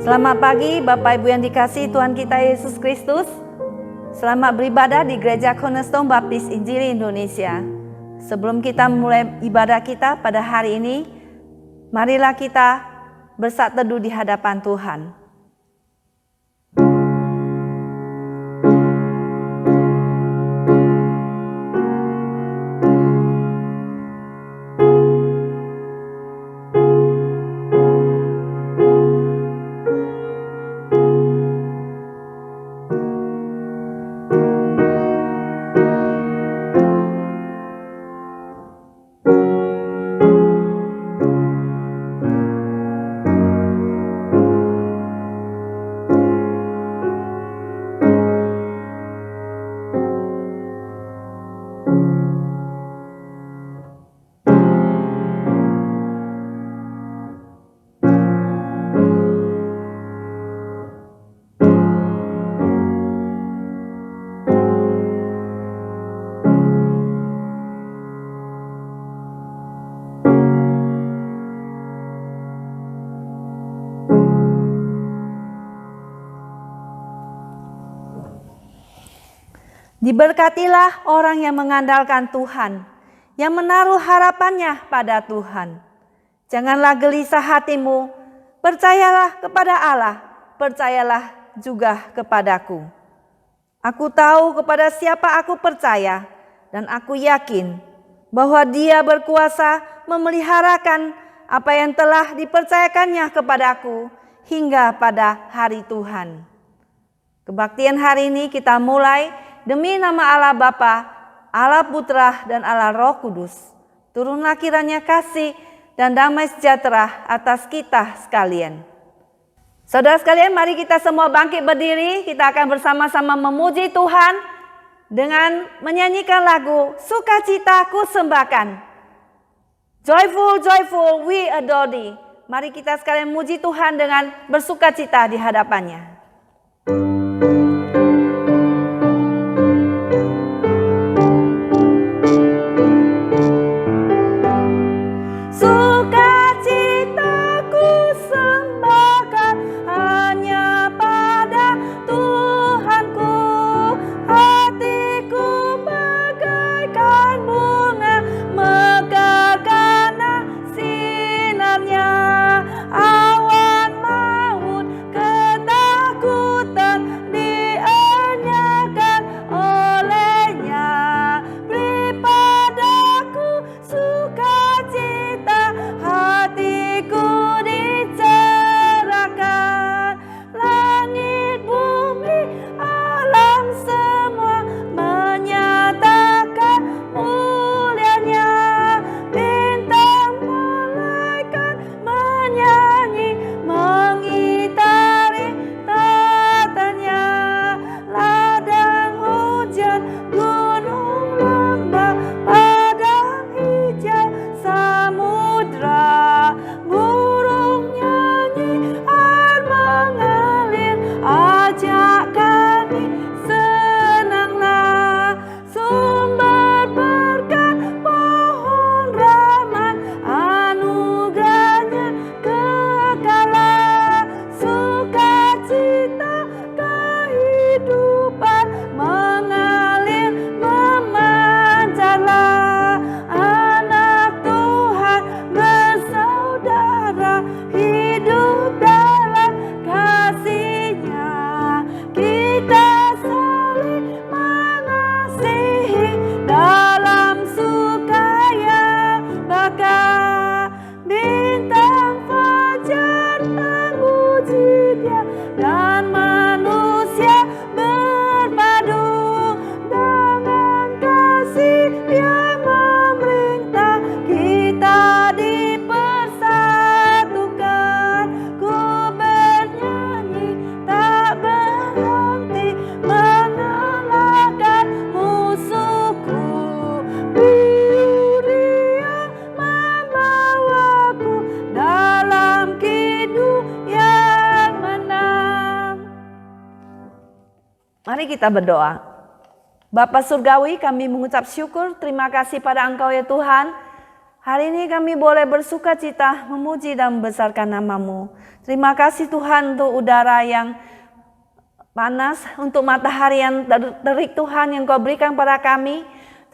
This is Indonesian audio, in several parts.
Selamat pagi Bapak Ibu yang dikasihi Tuhan kita Yesus Kristus. Selamat beribadah di Gereja Cornerstone Baptis Injili Indonesia. Sebelum kita mulai ibadah kita pada hari ini, marilah kita bersatu teduh di hadapan Tuhan. Diberkatilah orang yang mengandalkan Tuhan, yang menaruh harapannya pada Tuhan. Janganlah gelisah hatimu, percayalah kepada Allah, percayalah juga kepadaku. Aku tahu kepada siapa aku percaya, dan aku yakin bahwa Dia berkuasa memeliharakan apa yang telah dipercayakannya kepadaku hingga pada hari Tuhan. Kebaktian hari ini kita mulai demi nama Allah Bapa, Allah Putra, dan Allah Roh Kudus. Turunlah kiranya kasih dan damai sejahtera atas kita sekalian. Saudara sekalian, mari kita semua bangkit berdiri. Kita akan bersama-sama memuji Tuhan dengan menyanyikan lagu Sukacita Ku Sembahkan. Joyful, joyful, we adore thee. Mari kita sekalian muji Tuhan dengan bersukacita di hadapannya. gunung lembah, padang hijau, samudra, burung nyanyi, air mengalir, ajak kami senanglah. Sumber berkat, pohon rahmat, anugerahnya kekalah. Sukacita kehidupan mengalir memancarlah. Anak Tuhan bersaudara, hidup dalam kasih-Nya. Kita saling mengasihi dalam suka yang bakar. Bintang fajar memuji Dia, dan manusia berpadu dengan kasih yang memerintah. Kita dipersatukan, ku bernyanyi tak berhenti, mengalahkan musuhku. Biur yang membawaku dalam kidung yang menang. Mari kita berdoa. Bapa Surgawi, kami mengucap syukur, terima kasih pada Engkau ya Tuhan. Hari ini kami boleh bersuka cita, memuji dan membesarkan nama-Mu. Terima kasih Tuhan untuk udara yang panas, untuk matahari yang terik Tuhan yang Kau berikan pada kami.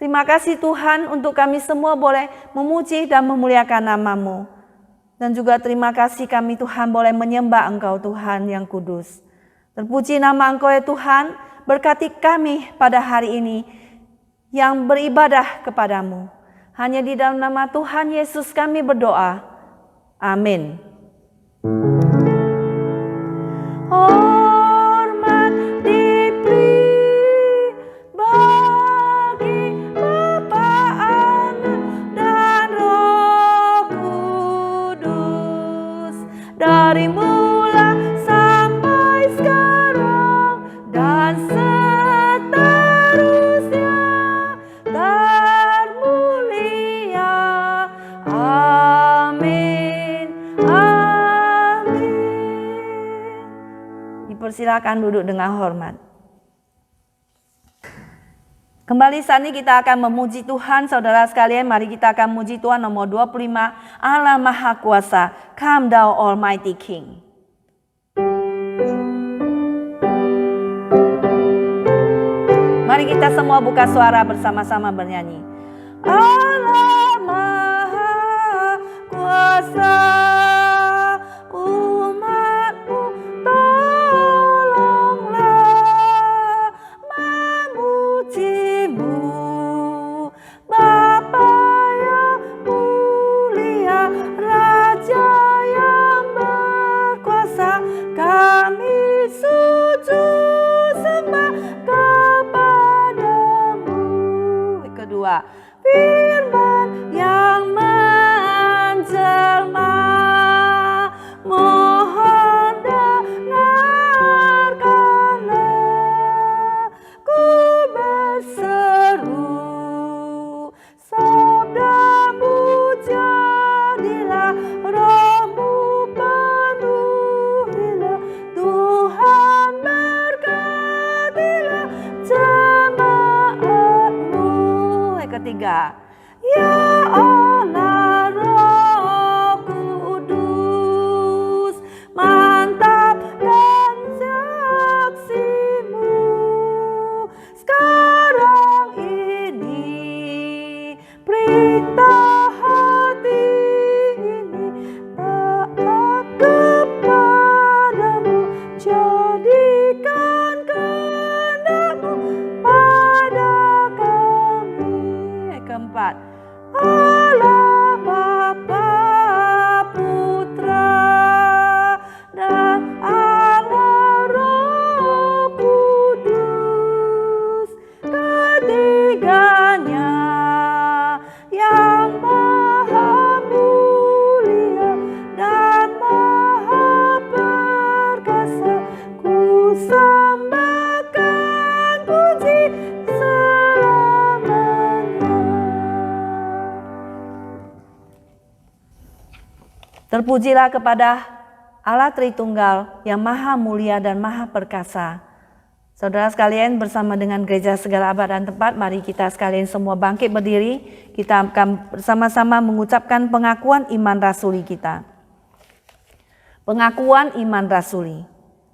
Terima kasih Tuhan untuk kami semua boleh memuji dan memuliakan nama-Mu. Dan juga terima kasih kami Tuhan boleh menyembah Engkau Tuhan yang kudus. Terpuji nama Engkau ya Tuhan, berkati kami pada hari ini yang beribadah kepadamu. Hanya di dalam nama Tuhan Yesus kami berdoa. Amin. Hormat diberi bagi Bapa, Anak, dan Roh Kudus, dari mula sampai sekarang dan seterusnya, termulia. Amin. Amin. Dipersilakan duduk dengan hormat. Kembali saat ini kita akan memuji Tuhan. Saudara sekalian, mari kita akan memuji Tuhan nomor 25. Allah Maha Kuasa, Come Thou Almighty King. Mari kita semua buka suara bersama-sama bernyanyi. Allah Maha Kuasa, umat-Mu tolonglah memuji-Mu. Bapa yang mulia, Raja yang berkuasa, kami sujud sembah kepadamu. Kedua, firman yang menjelma, mohon dengarkanlah. Ku berseru, sabda-Mu jadilah, Roh-Mu penuhilah. Tuhan berkatilah jemaat-Mu. Ketiga, ya Allah Roh Kudus, mantapkan saksi-Mu sekarang ini. Perintah hati ini taat kepadamu, jadikan kehendak-Mu pada kami. Keempat, Allah Terpujilah kepada Allah Tritunggal yang maha mulia dan maha perkasa. Saudara sekalian, bersama dengan gereja segala abad dan tempat, mari kita sekalian semua bangkit berdiri. Kita akan bersama-sama mengucapkan pengakuan iman rasuli kita. Pengakuan iman rasuli.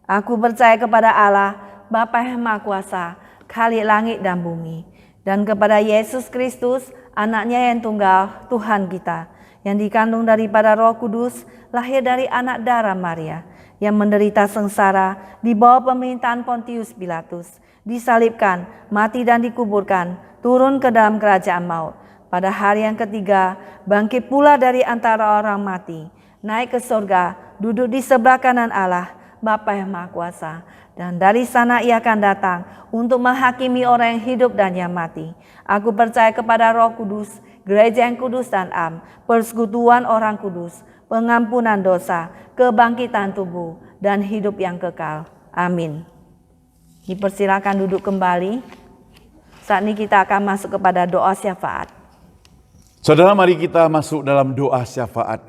Aku percaya kepada Allah, Bapa yang Maha Kuasa, Khalik langit dan bumi, dan kepada Yesus Kristus, anaknya yang tunggal, Tuhan kita, yang dikandung daripada Roh Kudus, lahir dari anak darah Maria, yang menderita sengsara di bawah pemerintahan Pontius Pilatus, disalibkan, mati dan dikuburkan, turun ke dalam kerajaan maut. Pada hari yang ketiga, bangkit pula dari antara orang mati, naik ke surga, duduk di sebelah kanan Allah, Bapa yang Maha Kuasa. Dan dari sana ia akan datang untuk menghakimi orang yang hidup dan yang mati. Aku percaya kepada Roh Kudus, gereja yang kudus dan am, persekutuan orang kudus, pengampunan dosa, kebangkitan tubuh, dan hidup yang kekal. Amin. Dipersilakan duduk kembali. Saat ini kita akan masuk kepada doa syafaat. Saudara, mari kita masuk dalam doa syafaat.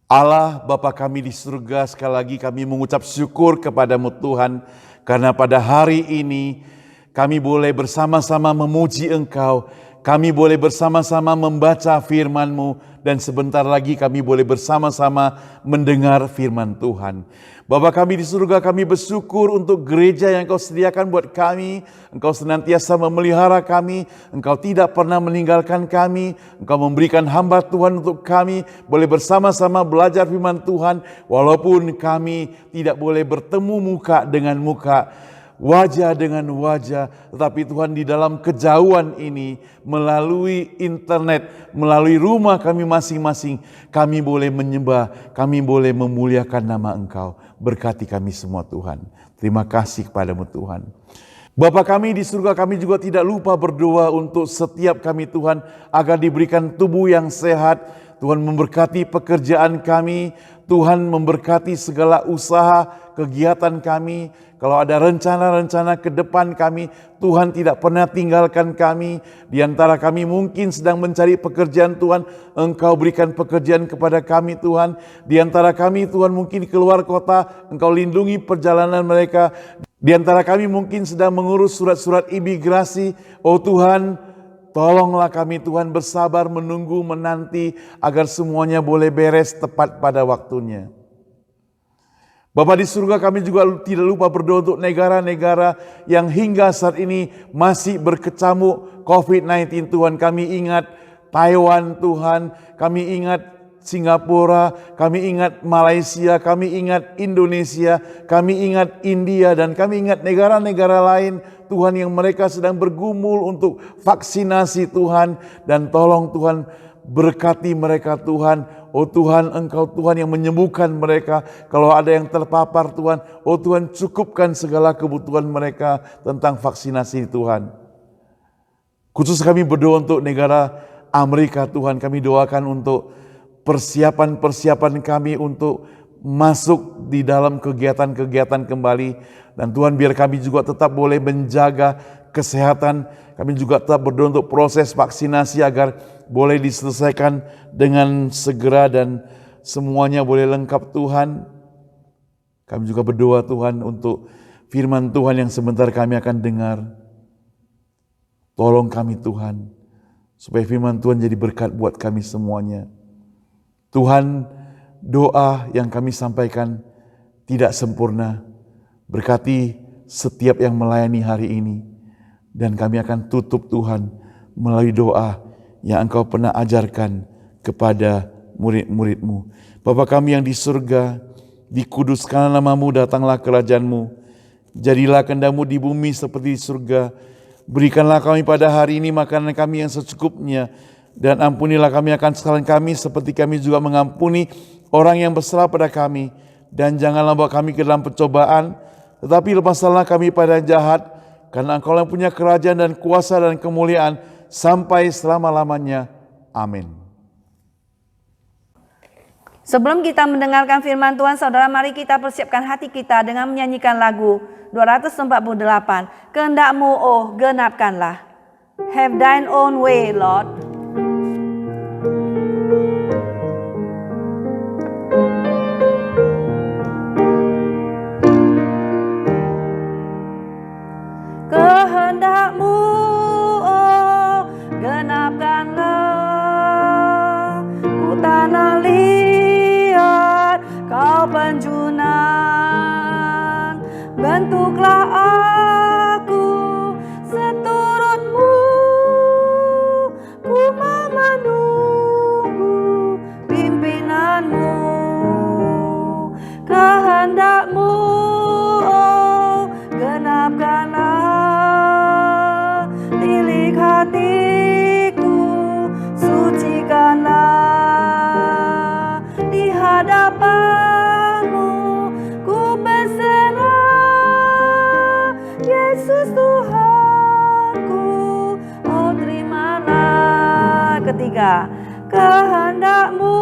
Allah Bapa kami di surga, sekali lagi kami mengucap syukur kepadamu Tuhan, karena pada hari ini kami boleh bersama-sama memuji Engkau, kami boleh bersama-sama membaca firman-Mu, dan sebentar lagi kami boleh bersama-sama mendengar firman Tuhan. Bapa kami di surga, kami bersyukur untuk gereja yang Engkau sediakan buat kami. Engkau senantiasa memelihara kami, Engkau tidak pernah meninggalkan kami, Engkau memberikan hamba Tuhan untuk kami boleh bersama-sama belajar firman Tuhan, walaupun kami tidak boleh bertemu muka dengan muka, wajah dengan wajah, tetapi Tuhan di dalam kejauhan ini, melalui internet, melalui rumah kami masing-masing, kami boleh menyembah, kami boleh memuliakan nama Engkau. Berkati kami semua Tuhan. Terima kasih kepadamu Tuhan. Bapa kami di surga, kami juga tidak lupa berdoa untuk setiap kami Tuhan, agar diberikan tubuh yang sehat. Tuhan memberkati pekerjaan kami, Tuhan memberkati segala usaha, kegiatan kami. Kalau ada rencana-rencana ke depan kami, Tuhan tidak pernah tinggalkan kami. Di antara kami mungkin sedang mencari pekerjaan Tuhan, Engkau berikan pekerjaan kepada kami Tuhan. Di antara kami Tuhan mungkin keluar kota, Engkau lindungi perjalanan mereka. Di antara kami mungkin sedang mengurus surat-surat imigrasi, oh Tuhan, tolonglah kami Tuhan bersabar menunggu, menanti agar semuanya boleh beres tepat pada waktunya. Bapa di surga, kami juga tidak lupa berdoa untuk negara-negara yang hingga saat ini masih berkecamuk COVID-19 Tuhan. Kami ingat Taiwan Tuhan, kami ingat Singapura, kami ingat Malaysia, kami ingat Indonesia, kami ingat India, dan kami ingat negara-negara lain Tuhan yang mereka sedang bergumul untuk vaksinasi Tuhan. Dan tolong Tuhan berkati mereka Tuhan. Oh Tuhan, Engkau Tuhan yang menyembuhkan mereka. Kalau ada yang terpapar Tuhan, oh Tuhan cukupkan segala kebutuhan mereka tentang vaksinasi Tuhan. Khusus kami berdoa untuk negara Amerika Tuhan, kami doakan untuk persiapan-persiapan kami untuk masuk di dalam kegiatan-kegiatan kembali. Dan Tuhan, biar kami juga tetap boleh menjaga kesehatan. Kami juga tetap berdoa untuk proses vaksinasi agar boleh diselesaikan dengan segera dan semuanya boleh lengkap Tuhan. Kami juga berdoa Tuhan untuk firman Tuhan yang sebentar kami akan dengar. Tolong kami Tuhan, supaya firman Tuhan jadi berkat buat kami semuanya. Tuhan, doa yang kami sampaikan tidak sempurna. Berkati setiap yang melayani hari ini. Dan kami akan tutup Tuhan melalui doa yang Engkau pernah ajarkan kepada murid-murid-Mu. Bapa kami yang di surga, dikuduskanlah nama-Mu, datanglah kerajaan-Mu. Jadilah kehendak-Mu di bumi seperti di surga. Berikanlah kami pada hari ini makanan kami yang secukupnya. Dan ampunilah kami akan kesalahan kami seperti kami juga mengampuni orang yang bersalah pada kami. Dan janganlah bawa kami ke dalam pencobaan, tetapi lepaskanlah kami pada yang jahat. Karena Engkau yang punya kerajaan dan kuasa dan kemuliaan sampai selama-lamanya. Amin. Sebelum kita mendengarkan firman Tuhan, saudara, mari kita persiapkan hati kita dengan menyanyikan lagu 248. Kehendak-Mu, oh genapkanlah. Have thine own way, Lord. ketiga. Kehendak-Mu,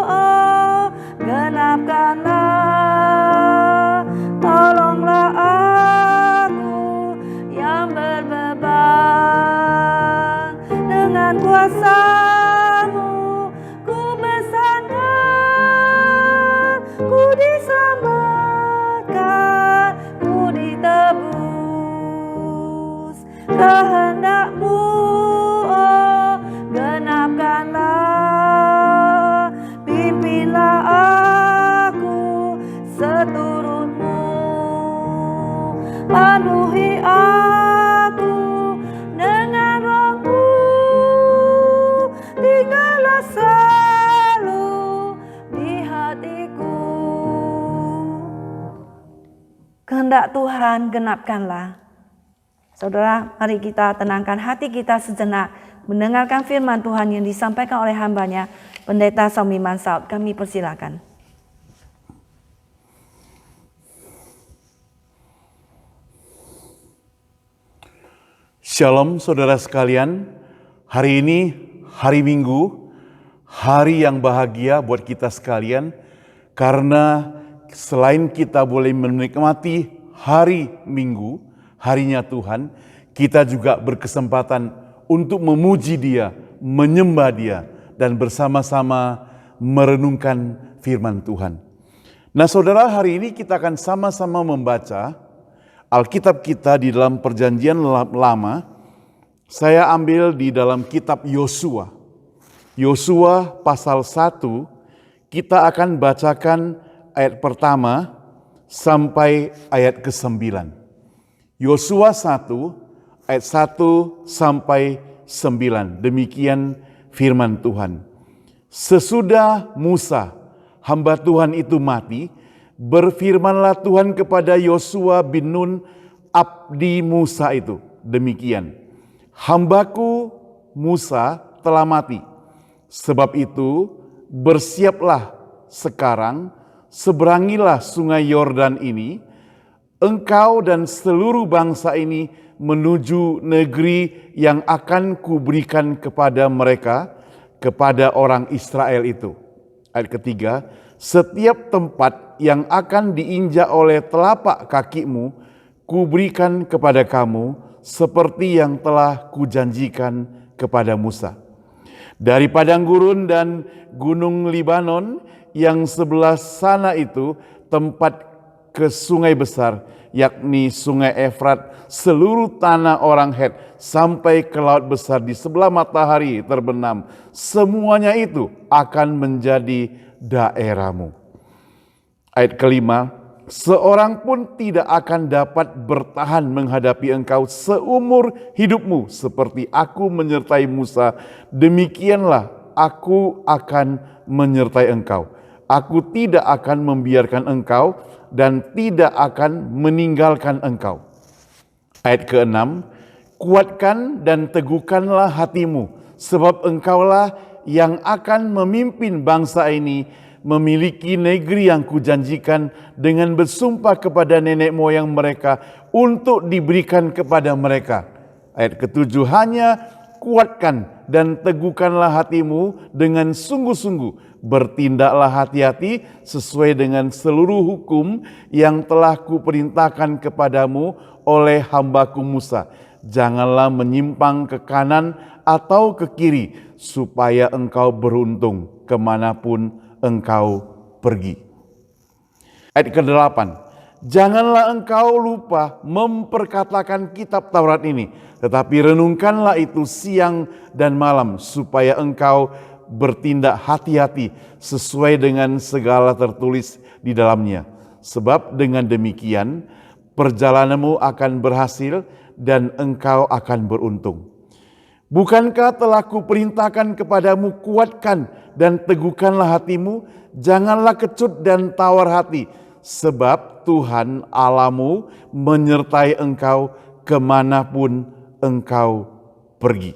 oh, genapkanlah. Tolonglah aku yang berbeban. Dengan kuasa-Mu ku bersandar, ku diselamatkan, ku ditebus. Kehendak-Mu, oh, genapkanlah. Pimpinlah aku seturut-Mu, penuhi aku dengan Roh-Mu, tinggallah selalu di hatiku. Kehendak Tuhan genapkanlah. Saudara, mari kita tenangkan hati kita sejenak, mendengarkan firman Tuhan yang disampaikan oleh hamba-Nya, Pendeta Saumi Mansaut. Kami persilakan. Shalom saudara sekalian, hari ini hari Minggu, hari yang bahagia buat kita sekalian, karena selain kita boleh menikmati hari Minggu, harinya Tuhan, kita juga berkesempatan untuk memuji Dia, menyembah Dia, dan bersama-sama merenungkan firman Tuhan. Nah saudara, hari ini kita akan sama-sama membaca Alkitab kita di dalam Perjanjian Lama. Saya ambil di dalam kitab Yosua. Yosua pasal 1, kita akan bacakan ayat pertama sampai ayat ke-9. Yosua 1 ayat 1 sampai 9. Demikian firman Tuhan. Sesudah Musa, hamba Tuhan itu mati, berfirmanlah Tuhan kepada Yosua bin Nun, abdi Musa itu. Demikian, hambaku Musa telah mati. Sebab itu bersiaplah sekarang, seberangilah sungai Yordan ini, engkau dan seluruh bangsa ini menuju negeri yang akan kuberikan kepada mereka, kepada orang Israel itu. Ayat ketiga, setiap tempat yang akan diinjak oleh telapak kakimu, kuberikan kepada kamu, seperti yang telah kujanjikan kepada Musa. Dari padang gurun dan gunung Libanon yang sebelah sana itu, tempat ke sungai besar, yakni sungai Efrat, seluruh tanah orang Het, sampai ke laut besar di sebelah matahari terbenam, semuanya itu akan menjadi daerahmu. Ayat kelima, seorang pun tidak akan dapat bertahan menghadapi engkau seumur hidupmu, seperti aku menyertai Musa, demikianlah aku akan menyertai engkau. Aku tidak akan membiarkan engkau dan tidak akan meninggalkan engkau. Ayat ke-6, kuatkan dan teguhkanlah hatimu, sebab engkaulah yang akan memimpin bangsa ini memiliki negeri yang kujanjikan dengan bersumpah kepada nenek moyang mereka untuk diberikan kepada mereka. Ayat ke-7, hanya kuatkan dan teguhkanlah hatimu dengan sungguh-sungguh, bertindaklah hati-hati sesuai dengan seluruh hukum yang telah kuperintahkan kepadamu oleh hambaku Musa. Janganlah menyimpang ke kanan atau ke kiri, supaya engkau beruntung kemanapun engkau pergi. Ayat ke-8, janganlah engkau lupa memperkatakan kitab Taurat ini, tetapi renungkanlah itu siang dan malam, supaya engkau bertindak hati-hati sesuai dengan segala tertulis di dalamnya. Sebab dengan demikian perjalananmu akan berhasil dan engkau akan beruntung. Bukankah telah kuperintahkan kepadamu, kuatkan dan teguhkanlah hatimu, janganlah kecut dan tawar hati, sebab Tuhan Allahmu menyertai engkau kemanapun engkau pergi.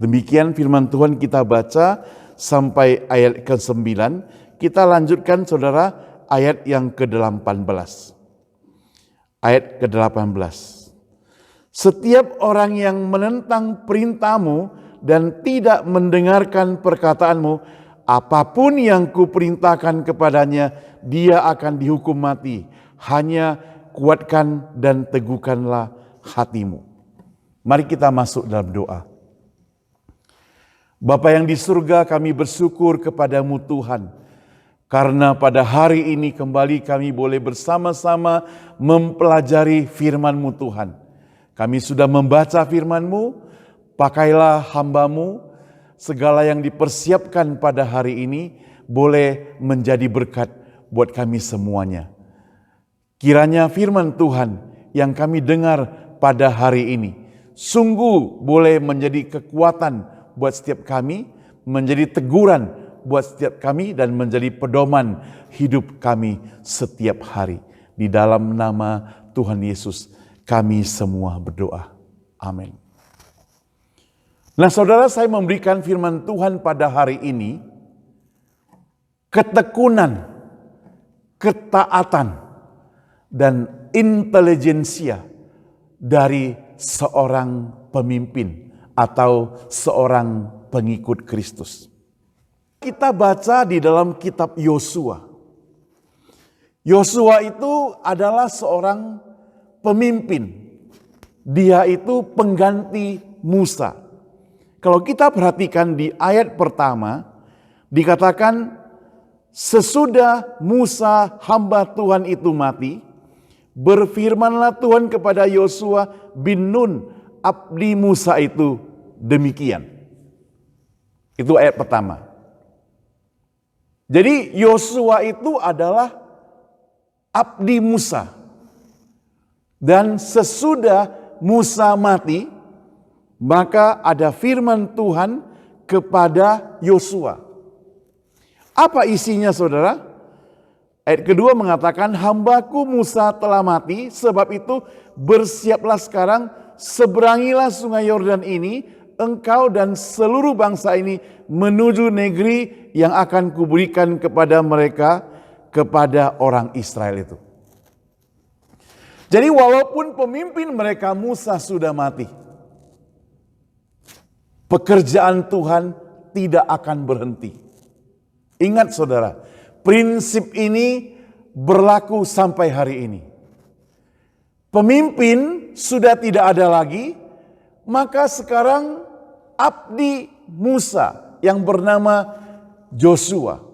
Demikian firman Tuhan kita baca sampai ayat ke-9. Kita lanjutkan saudara ayat yang ke-18. Ayat ke-18. Setiap orang yang menentang perintahmu dan tidak mendengarkan perkataanmu, apapun yang kuperintahkan kepadanya, dia akan dihukum mati. Hanya kuatkan dan teguhkanlah hatimu. Mari kita masuk dalam doa. Bapa yang di surga, kami bersyukur kepadamu Tuhan. Karena pada hari ini kembali kami boleh bersama-sama mempelajari firman-Mu Tuhan. Kami sudah membaca firman-Mu, pakailah hamba-Mu, segala yang dipersiapkan pada hari ini boleh menjadi berkat buat kami semuanya. Kiranya firman Tuhan yang kami dengar pada hari ini sungguh boleh menjadi kekuatan buat setiap kami, menjadi teguran buat setiap kami, dan menjadi pedoman hidup kami setiap hari. Di dalam nama Tuhan Yesus kami semua berdoa. Amin. Nah saudara, saya memberikan firman Tuhan pada hari ini, ketekunan, ketaatan, dan intelijensia dari seorang pemimpin atau seorang pengikut Kristus. Kita baca di dalam kitab Yosua. Yosua itu adalah seorang pemimpin. Dia itu pengganti Musa. Kalau kita perhatikan di ayat pertama, dikatakan sesudah Musa hamba Tuhan itu mati, berfirmanlah Tuhan kepada Yosua bin Nun, abdi Musa itu demikian. Itu ayat pertama. Jadi Yosua itu adalah abdi Musa. Dan sesudah Musa mati, maka ada firman Tuhan kepada Yosua. Apa isinya saudara? Ayat kedua mengatakan, hambaku Musa telah mati, sebab itu bersiaplah sekarang, seberangilah sungai Yordan ini, engkau dan seluruh bangsa ini menuju negeri yang akan kuberikan kepada mereka, kepada orang Israel itu. Jadi walaupun pemimpin mereka Musa sudah mati, pekerjaan Tuhan tidak akan berhenti. Ingat saudara, prinsip ini berlaku sampai hari ini. Pemimpin sudah tidak ada lagi, maka sekarang abdi Musa yang bernama Joshua.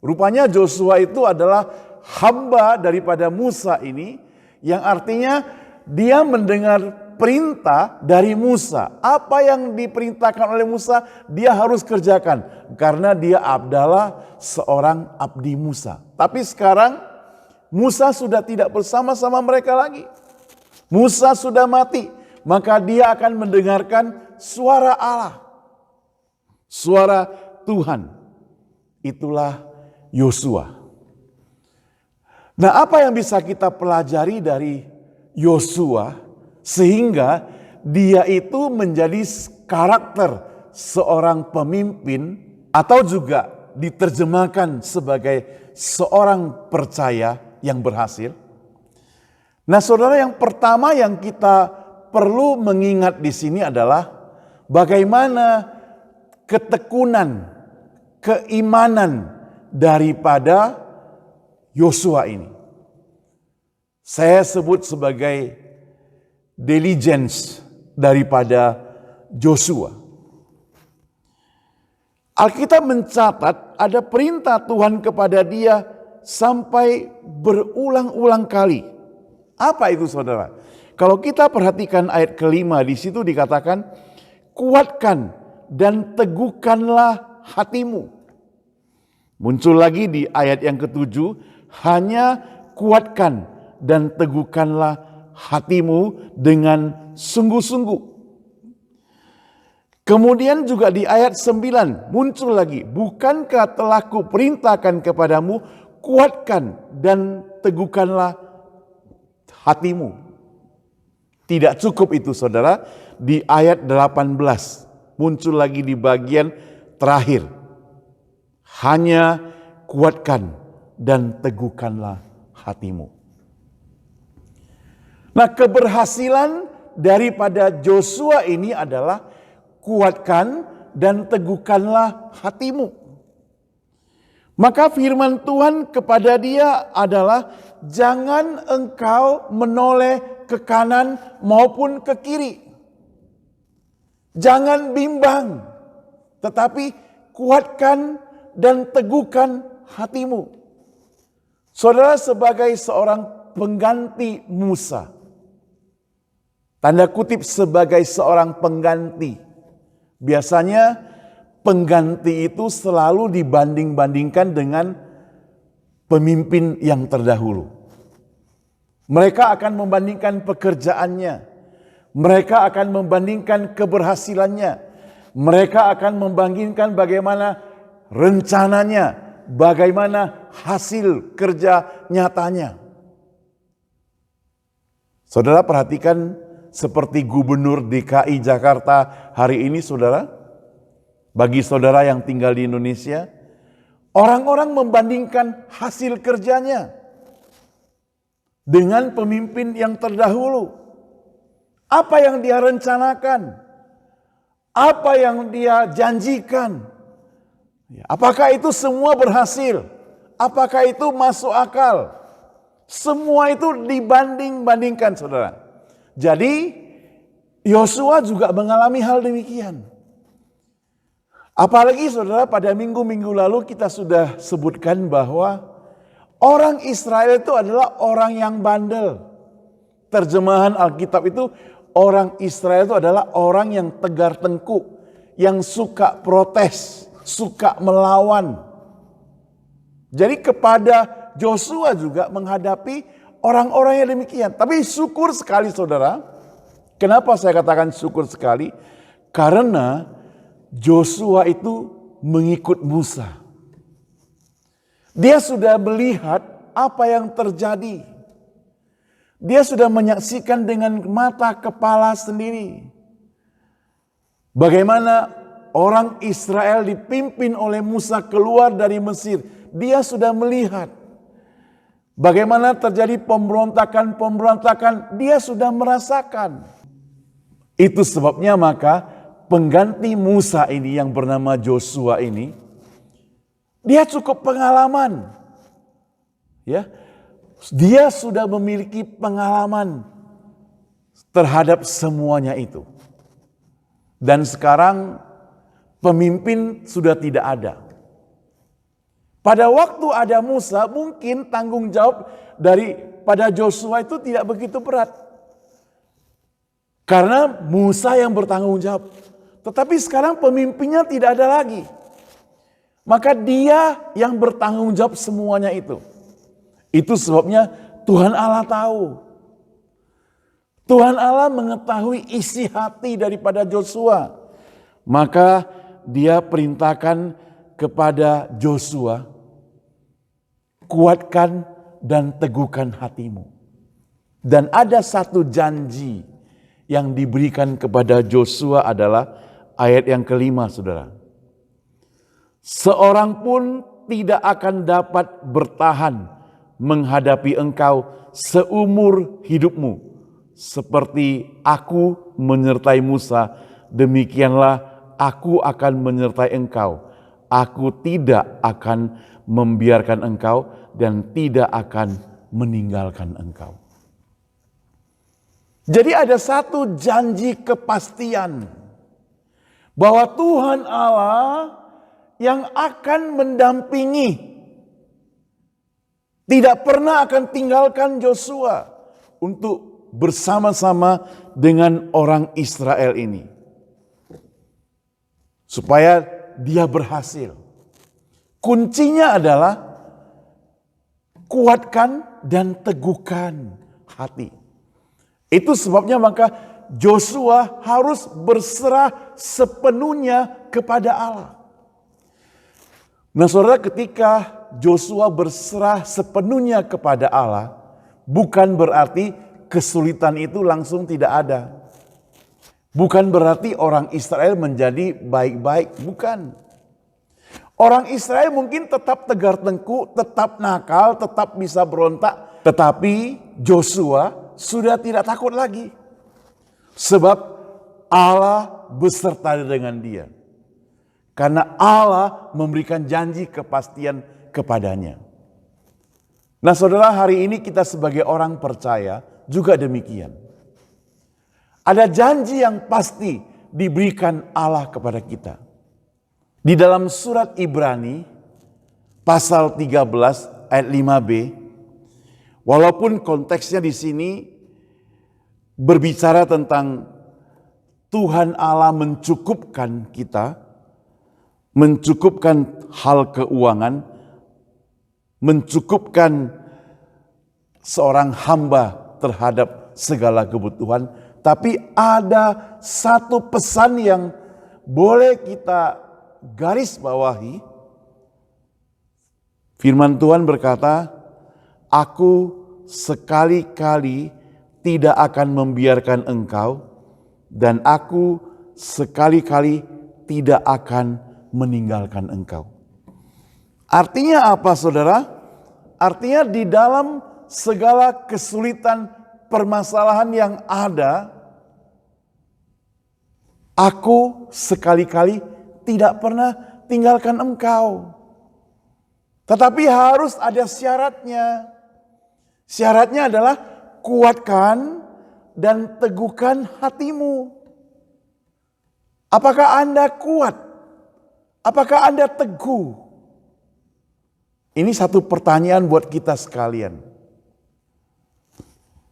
Rupanya Joshua itu adalah hamba daripada Musa ini, yang artinya dia mendengar perintah dari Musa. Apa yang diperintahkan oleh Musa, dia harus kerjakan. Karena dia adalah seorang abdi Musa. Tapi sekarang Musa sudah tidak bersama-sama mereka lagi. Musa sudah mati. Maka dia akan mendengarkan suara Allah. Suara Tuhan. Itulah Yosua. Nah, apa yang bisa kita pelajari dari Yosua sehingga dia itu menjadi karakter seorang pemimpin, atau juga diterjemahkan sebagai seorang percaya yang berhasil? Nah, saudara, yang pertama yang kita perlu mengingat di sini adalah bagaimana ketekunan, keimanan daripada Yosua ini. Saya sebut sebagai diligence daripada Joshua. Alkitab mencatat ada perintah Tuhan kepada dia sampai berulang-ulang kali. Apa itu saudara? Kalau kita perhatikan ayat kelima, di situ dikatakan, kuatkan dan teguhkanlah hatimu. Muncul lagi di ayat yang ketujuh, hanya kuatkan dan teguhkanlah hatimu dengan sungguh-sungguh. Kemudian juga di ayat 9 muncul lagi, bukankah telah kuperintahkan kepadamu, kuatkan dan teguhkanlah hatimu. Tidak cukup itu saudara, di ayat 18 muncul lagi di bagian terakhir, hanya kuatkan dan teguhkanlah hatimu. Nah, keberhasilan daripada Joshua ini adalah kuatkan dan teguhkanlah hatimu. Maka firman Tuhan kepada dia adalah, jangan engkau menoleh ke kanan maupun ke kiri. Jangan bimbang, tetapi kuatkan dan teguhkan hatimu. Saudara, sebagai seorang pengganti Musa, tanda kutip sebagai seorang pengganti, biasanya pengganti itu selalu dibanding-bandingkan dengan pemimpin yang terdahulu. Mereka akan membandingkan pekerjaannya, mereka akan membandingkan keberhasilannya, mereka akan membandingkan bagaimana rencananya, bagaimana hasil kerja nyatanya. Saudara perhatikan seperti Gubernur DKI Jakarta hari ini, saudara. Bagi saudara yang tinggal di Indonesia, orang-orang membandingkan hasil kerjanya dengan pemimpin yang terdahulu. Apa yang dia rencanakan? Apa yang dia janjikan? Apakah itu semua berhasil? Apakah itu masuk akal? Semua itu dibanding-bandingkan, saudara. Jadi Yosua juga mengalami hal demikian. Apalagi saudara, pada minggu-minggu lalu kita sudah sebutkan bahwa orang Israel itu adalah orang yang bandel. Terjemahan Alkitab itu, orang Israel itu adalah orang yang tegar tengkuk, yang suka protes, suka melawan. Jadi kepada Joshua juga menghadapi orang-orang yang demikian. Tapi syukur sekali saudara. Kenapa saya katakan syukur sekali? Karena Joshua itu mengikut Musa. Dia sudah melihat apa yang terjadi. Dia sudah menyaksikan dengan mata kepala sendiri. Bagaimana orang Israel dipimpin oleh Musa keluar dari Mesir. Dia sudah melihat bagaimana terjadi pemberontakan-pemberontakan. Dia sudah merasakan. Itu sebabnya maka pengganti Musa ini yang bernama Joshua ini, dia cukup pengalaman. Ya, dia sudah memiliki pengalaman terhadap semuanya itu. Dan sekarang pemimpin sudah tidak ada. Pada waktu ada Musa, mungkin tanggung jawab pada Joshua itu tidak begitu berat. Karena Musa yang bertanggung jawab. Tetapi sekarang pemimpinnya tidak ada lagi. Maka dia yang bertanggung jawab semuanya itu. Itu sebabnya Tuhan Allah tahu. Tuhan Allah mengetahui isi hati daripada Joshua. Maka dia perintahkan kepada Joshua, kuatkan dan teguhkan hatimu. Dan ada satu janji yang diberikan kepada Joshua adalah ayat yang kelima, saudara. Seorang pun tidak akan dapat bertahan menghadapi engkau seumur hidupmu. Seperti aku menyertai Musa, demikianlah aku akan menyertai engkau. Aku tidak akan membiarkan engkau dan tidak akan meninggalkan engkau. Jadi ada satu janji kepastian bahwa Tuhan Allah yang akan mendampingi, tidak pernah akan tinggalkan Joshua untuk bersama-sama dengan orang Israel ini. Supaya dia berhasil. Kuncinya adalah kuatkan dan teguhkan hati. Itu sebabnya maka Joshua harus berserah sepenuhnya kepada Allah. Nah saudara, ketika Joshua berserah sepenuhnya kepada Allah, bukan berarti kesulitan itu langsung tidak ada. Bukan berarti orang Israel menjadi baik-baik, bukan. Orang Israel mungkin tetap tegar tengkuk, tetap nakal, tetap bisa berontak. Tetapi Joshua sudah tidak takut lagi. Sebab Allah beserta dengan dia. Karena Allah memberikan janji kepastian kepadanya. Nah saudara, hari ini kita sebagai orang percaya juga demikian. Ada janji yang pasti diberikan Allah kepada kita. Di dalam surat Ibrani pasal 13 ayat 5b, walaupun konteksnya di sini berbicara tentang Tuhan Allah mencukupkan kita, mencukupkan hal keuangan, mencukupkan seorang hamba terhadap segala kebutuhan, tapi ada satu pesan yang boleh kita garis bawahi. Firman Tuhan berkata, "Aku sekali-kali tidak akan membiarkan engkau, dan aku sekali-kali tidak akan meninggalkan engkau." Artinya apa saudara? Artinya di dalam segala kesulitan permasalahan yang ada, aku sekali-kali tidak pernah tinggalkan engkau. Tetapi harus ada syaratnya. Syaratnya adalah kuatkan dan teguhkan hatimu. Apakah Anda kuat? Apakah Anda teguh? Ini satu pertanyaan buat kita sekalian.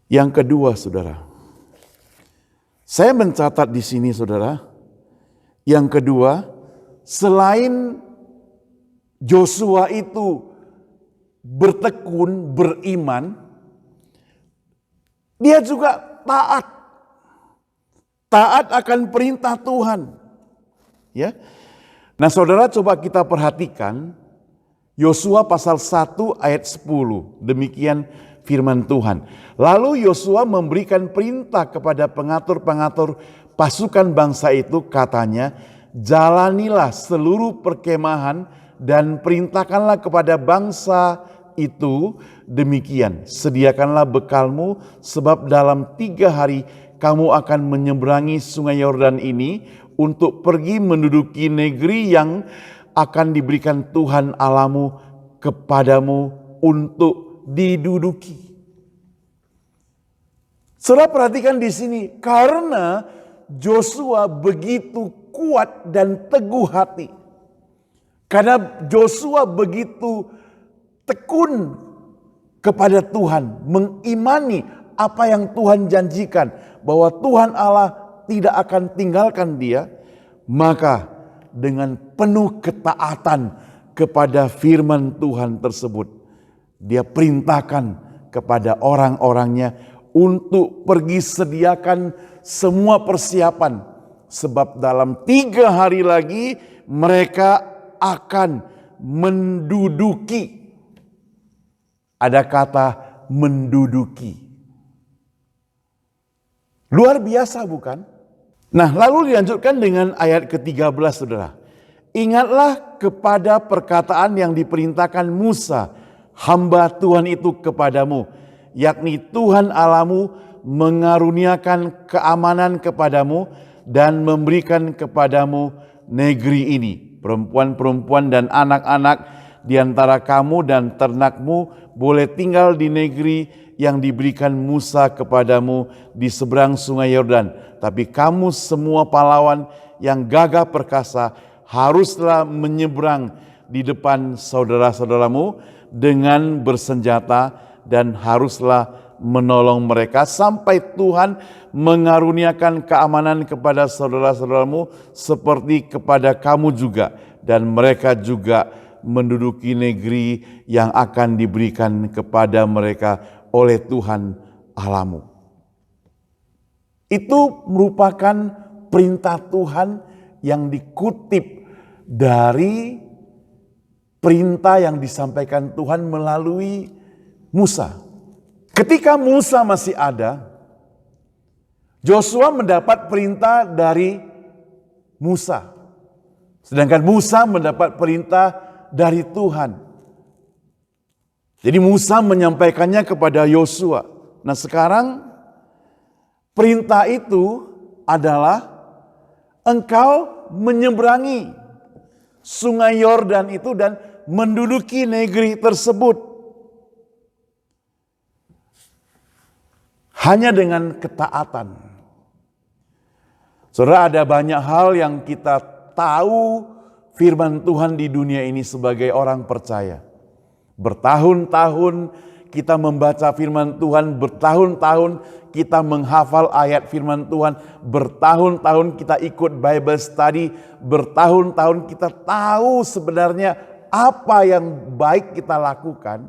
Yang kedua, saudara. Saya mencatat di sini, saudara. Yang kedua, selain Joshua itu bertekun, beriman, dia juga taat. Taat akan perintah Tuhan. Ya. Nah, saudara, coba kita perhatikan Yosua pasal 1 ayat 10. Demikian firman Tuhan. Lalu Yosua memberikan perintah kepada pengatur-pengatur pasukan bangsa itu, katanya, "Jalanilah seluruh perkemahan dan perintahkanlah kepada bangsa itu demikian. Sediakanlah bekalmu, sebab dalam 3 hari kamu akan menyeberangi sungai Yordan ini untuk pergi menduduki negeri yang akan diberikan Tuhan Allahmu kepadamu untuk diduduki." Saudara perhatikan di sini, karena Joshua begitu kuat dan teguh hati. Karena Joshua begitu tekun kepada Tuhan, mengimani apa yang Tuhan janjikan, bahwa Tuhan Allah tidak akan tinggalkan dia, maka dengan penuh ketaatan kepada firman Tuhan tersebut, dia perintahkan kepada orang-orangnya untuk pergi sediakan semua persiapan, sebab dalam 3 hari lagi mereka akan menduduki. Ada kata menduduki. Luar biasa bukan? Nah, lalu dilanjutkan dengan ayat ke-13, saudara. "Ingatlah kepada perkataan yang diperintahkan Musa, hamba Tuhan itu kepadamu, yakni Tuhan Allahmu mengaruniakan keamanan kepadamu dan memberikan kepadamu negeri ini. Perempuan-perempuan dan anak-anak di antara kamu dan ternakmu boleh tinggal di negeri yang diberikan Musa kepadamu di seberang sungai Yordan. Tapi kamu semua pahlawan yang gagah perkasa haruslah menyeberang di depan saudara-saudaramu dengan bersenjata dan haruslah menolong mereka sampai Tuhan mengaruniakan keamanan kepada saudara-saudaramu seperti kepada kamu juga, dan mereka juga menduduki negeri yang akan diberikan kepada mereka oleh Tuhan Allahmu." Itu merupakan perintah Tuhan yang dikutip dari perintah yang disampaikan Tuhan melalui Musa. Ketika Musa masih ada, Joshua mendapat perintah dari Musa. Sedangkan Musa mendapat perintah dari Tuhan. Jadi Musa menyampaikannya kepada Yosua. Nah sekarang perintah itu adalah engkau menyeberangi sungai Yordan itu dan menduduki negeri tersebut. Hanya dengan ketaatan. Saudara, ada banyak hal yang kita tahu firman Tuhan di dunia ini sebagai orang percaya. Bertahun-tahun kita membaca firman Tuhan, bertahun-tahun kita menghafal ayat firman Tuhan, bertahun-tahun kita ikut Bible study, bertahun-tahun kita tahu sebenarnya apa yang baik kita lakukan,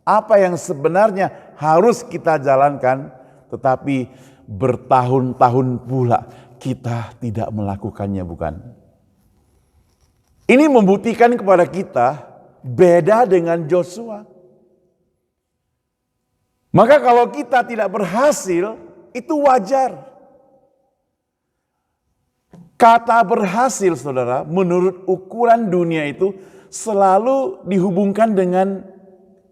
apa yang sebenarnya harus kita jalankan, tetapi bertahun-tahun pula kita tidak melakukannya, bukan? Ini membuktikan kepada kita beda dengan Joshua. Maka kalau kita tidak berhasil, itu wajar. Kata berhasil, saudara, menurut ukuran dunia itu selalu dihubungkan dengan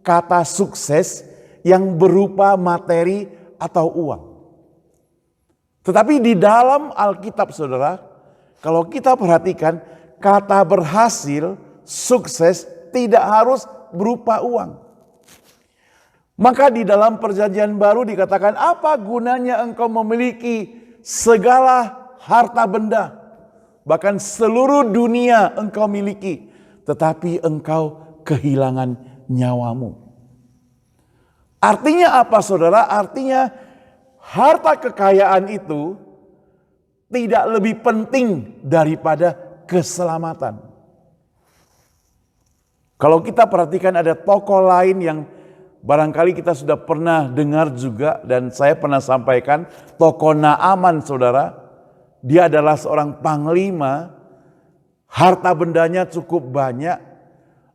kata sukses yang berupa materi atau uang. Tetapi di dalam Alkitab, saudara, kalau kita perhatikan, kata berhasil, sukses tidak harus berupa uang. Maka di dalam perjanjian baru dikatakan, apa gunanya engkau memiliki segala harta benda, bahkan seluruh dunia engkau miliki, tetapi engkau kehilangan nyawamu. Artinya apa, saudara? Artinya harta kekayaan itu tidak lebih penting daripada keselamatan. Kalau kita perhatikan, ada tokoh lain yang barangkali kita sudah pernah dengar juga, dan saya pernah sampaikan, tokoh Naaman, saudara. Dia adalah seorang panglima, harta bendanya cukup banyak,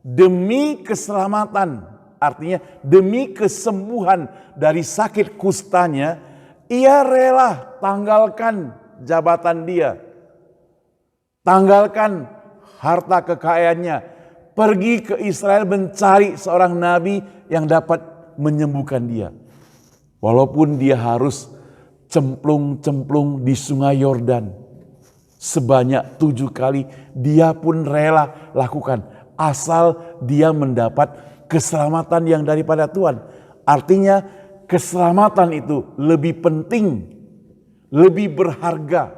demi keselamatan, artinya demi kesembuhan dari sakit kustanya, ia rela tanggalkan jabatan dia, tanggalkan harta kekayaannya, pergi ke Israel mencari seorang nabi yang dapat menyembuhkan dia. Walaupun dia harus cemplung-cemplung di sungai Yordan sebanyak 7 kali, dia pun rela lakukan. Asal dia mendapat keselamatan yang daripada Tuhan. Artinya keselamatan itu lebih penting, lebih berharga,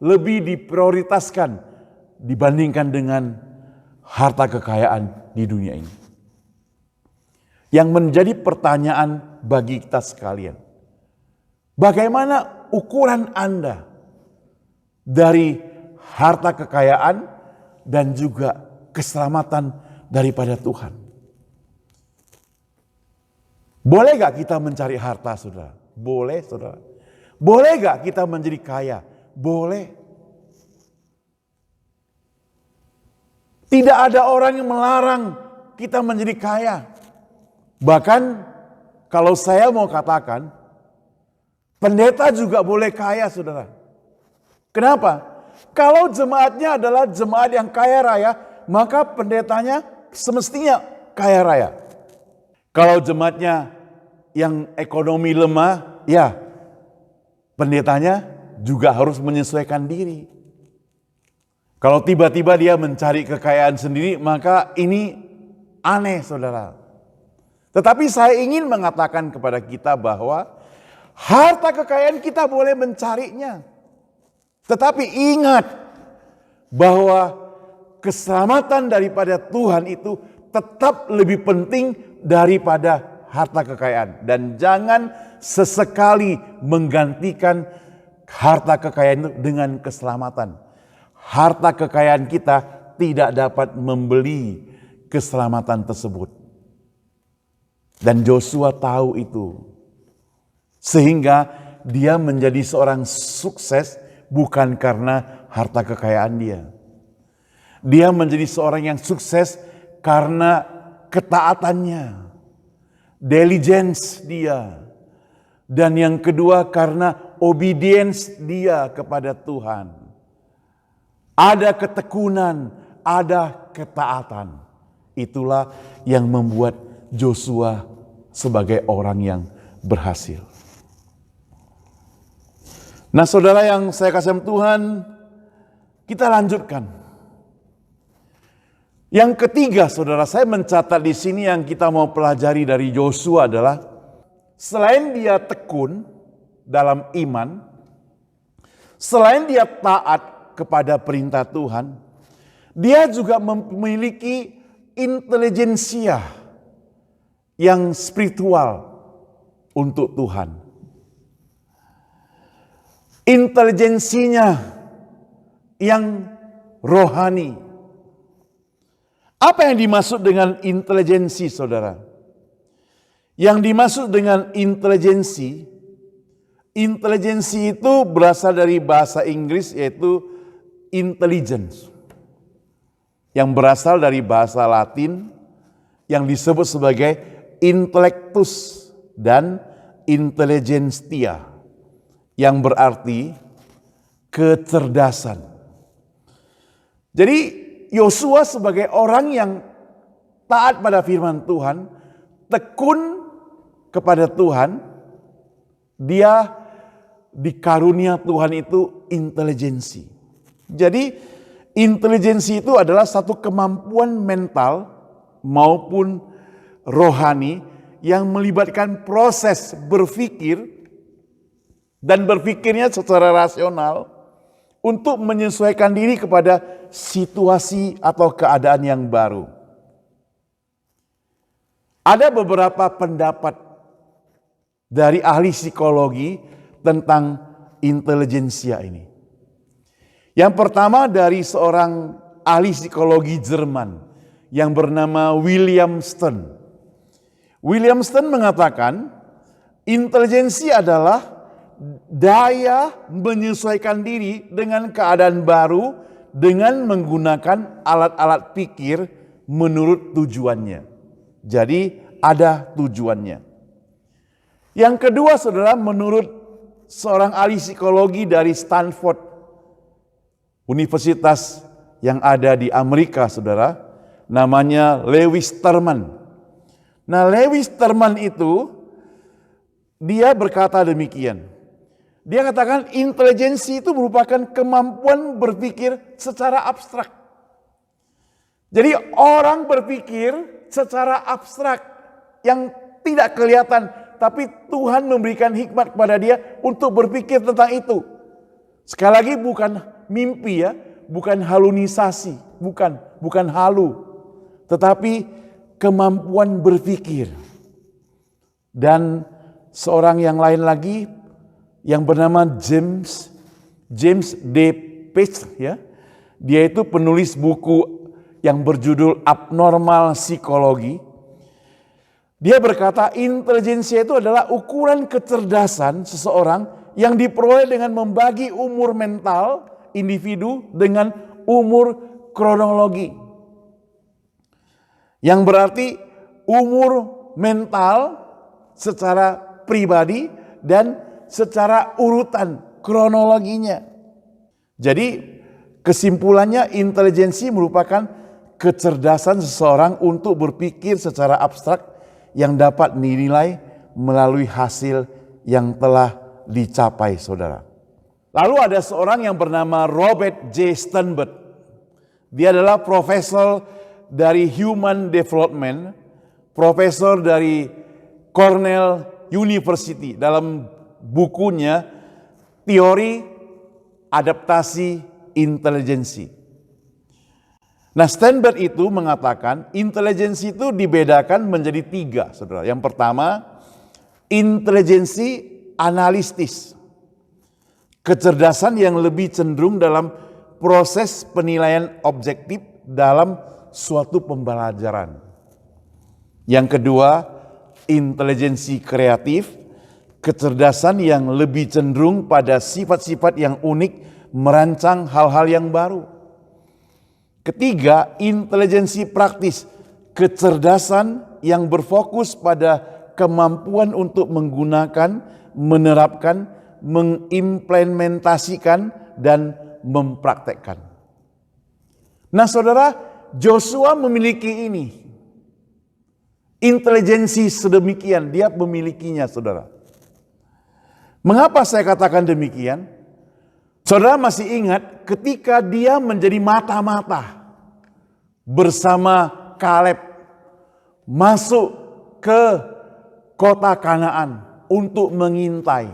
lebih diprioritaskan dibandingkan dengan harta kekayaan di dunia ini. Yang menjadi pertanyaan bagi kita sekalian, bagaimana ukuran Anda dari harta kekayaan dan juga keselamatan daripada Tuhan? Boleh gak kita mencari harta, saudara? Boleh, saudara. Boleh gak kita menjadi kaya? Boleh. Tidak ada orang yang melarang kita menjadi kaya. Bahkan kalau saya mau katakan, pendeta juga boleh kaya, saudara. Kenapa? Kalau jemaatnya adalah jemaat yang kaya raya, maka pendetanya semestinya kaya raya. Kalau jemaatnya yang ekonomi lemah, ya pendetanya juga harus menyesuaikan diri. Kalau tiba-tiba dia mencari kekayaan sendiri, maka ini aneh, saudara. Tetapi saya ingin mengatakan kepada kita bahwa harta kekayaan kita boleh mencarinya. Tetapi ingat bahwa keselamatan daripada Tuhan itu tetap lebih penting daripada harta kekayaan. Dan jangan sesekali menggantikan harta kekayaan itu dengan keselamatan. Harta kekayaan kita tidak dapat membeli keselamatan tersebut. Dan Joshua tahu itu. Sehingga dia menjadi seorang sukses bukan karena harta kekayaan dia. Dia menjadi seorang yang sukses karena ketaatannya, diligence dia. Dan yang kedua karena obedience dia kepada Tuhan. Ada ketekunan, ada ketaatan. Itulah yang membuat Joshua sebagai orang yang berhasil. Nah, saudara yang saya kasih Tuhan, Kita lanjutkan. Yang ketiga, saudara, saya mencatat di sini yang kita mau pelajari dari Yosua adalah selain dia tekun dalam iman, selain dia taat kepada perintah Tuhan, dia juga memiliki intelijensia yang spiritual untuk Tuhan. Intelijensinya yang rohani. Apa yang dimaksud dengan intelijensi, saudara? Yang dimaksud dengan intelijensi itu berasal dari bahasa Inggris yaitu intelligence. Yang berasal dari bahasa Latin yang disebut sebagai intellectus dan intelligentsia. Yang berarti kecerdasan. Jadi Yosua sebagai orang yang taat pada firman Tuhan, tekun kepada Tuhan, dia dikarunia Tuhan itu intelijensi. Jadi intelijensi itu adalah satu kemampuan mental maupun rohani yang melibatkan proses berpikir dan berpikirnya secara rasional untuk menyesuaikan diri kepada situasi atau keadaan yang baru. Ada beberapa pendapat dari ahli psikologi tentang intelijensia ini. Yang pertama dari seorang ahli psikologi Jerman yang bernama William Stern. William Stern mengatakan intelijensi adalah daya menyesuaikan diri dengan keadaan baru dengan menggunakan alat-alat pikir menurut tujuannya. Jadi ada tujuannya. Yang kedua, saudara, menurut seorang ahli psikologi dari Stanford, universitas yang ada di Amerika, saudara, namanya Lewis Terman. Nah, Lewis Terman itu dia berkata demikian. Dia katakan intelijensi itu merupakan kemampuan berpikir secara abstrak. Jadi orang berpikir secara abstrak yang tidak kelihatan, tapi Tuhan memberikan hikmat kepada dia untuk berpikir tentang itu. Sekali lagi bukan mimpi ya, bukan halunisasi, bukan halu, tetapi kemampuan berpikir. Dan seorang yang lain lagi yang bernama James D. Page ya. Dia itu penulis buku yang berjudul Abnormal Psikologi. Dia berkata intelijensia itu adalah ukuran kecerdasan seseorang yang diperoleh dengan membagi umur mental individu dengan umur kronologi. Yang berarti umur mental secara pribadi dan secara urutan kronologinya. Jadi kesimpulannya intelijensi merupakan kecerdasan seseorang untuk berpikir secara abstrak yang dapat dinilai melalui hasil yang telah dicapai, saudara. Lalu ada seorang yang bernama Robert J. Sternberg. Dia adalah profesor dari Human Development, profesor dari Cornell University. Dalam bukunya Teori Adaptasi Intelijensi. Nah, Sternberg itu mengatakan intelijensi itu dibedakan menjadi 3, saudara. Yang pertama, intelijensi analitis. Kecerdasan yang lebih cenderung dalam proses penilaian objektif dalam suatu pembelajaran. Yang kedua, intelijensi kreatif. Kecerdasan yang lebih cenderung pada sifat-sifat yang unik, merancang hal-hal yang baru. Ketiga, intelijensi praktis. Kecerdasan yang berfokus pada kemampuan untuk menggunakan, menerapkan, mengimplementasikan, dan mempraktekkan. Nah, saudara, Joshua memiliki ini. Intelijensi sedemikian, dia memilikinya, saudara. Mengapa saya katakan demikian? Saudara masih ingat ketika dia menjadi mata-mata bersama Kaleb masuk ke kota Kanaan untuk mengintai.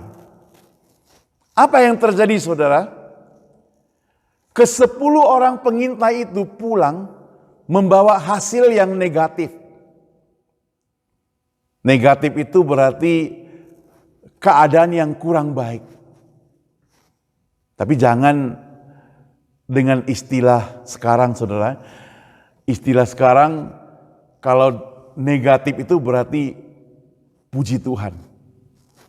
Apa yang terjadi, saudara? Ke-10 orang pengintai itu pulang membawa hasil yang negatif. Negatif itu berarti keadaan yang kurang baik. Tapi jangan dengan istilah sekarang, saudara. Istilah sekarang kalau negatif itu berarti puji Tuhan.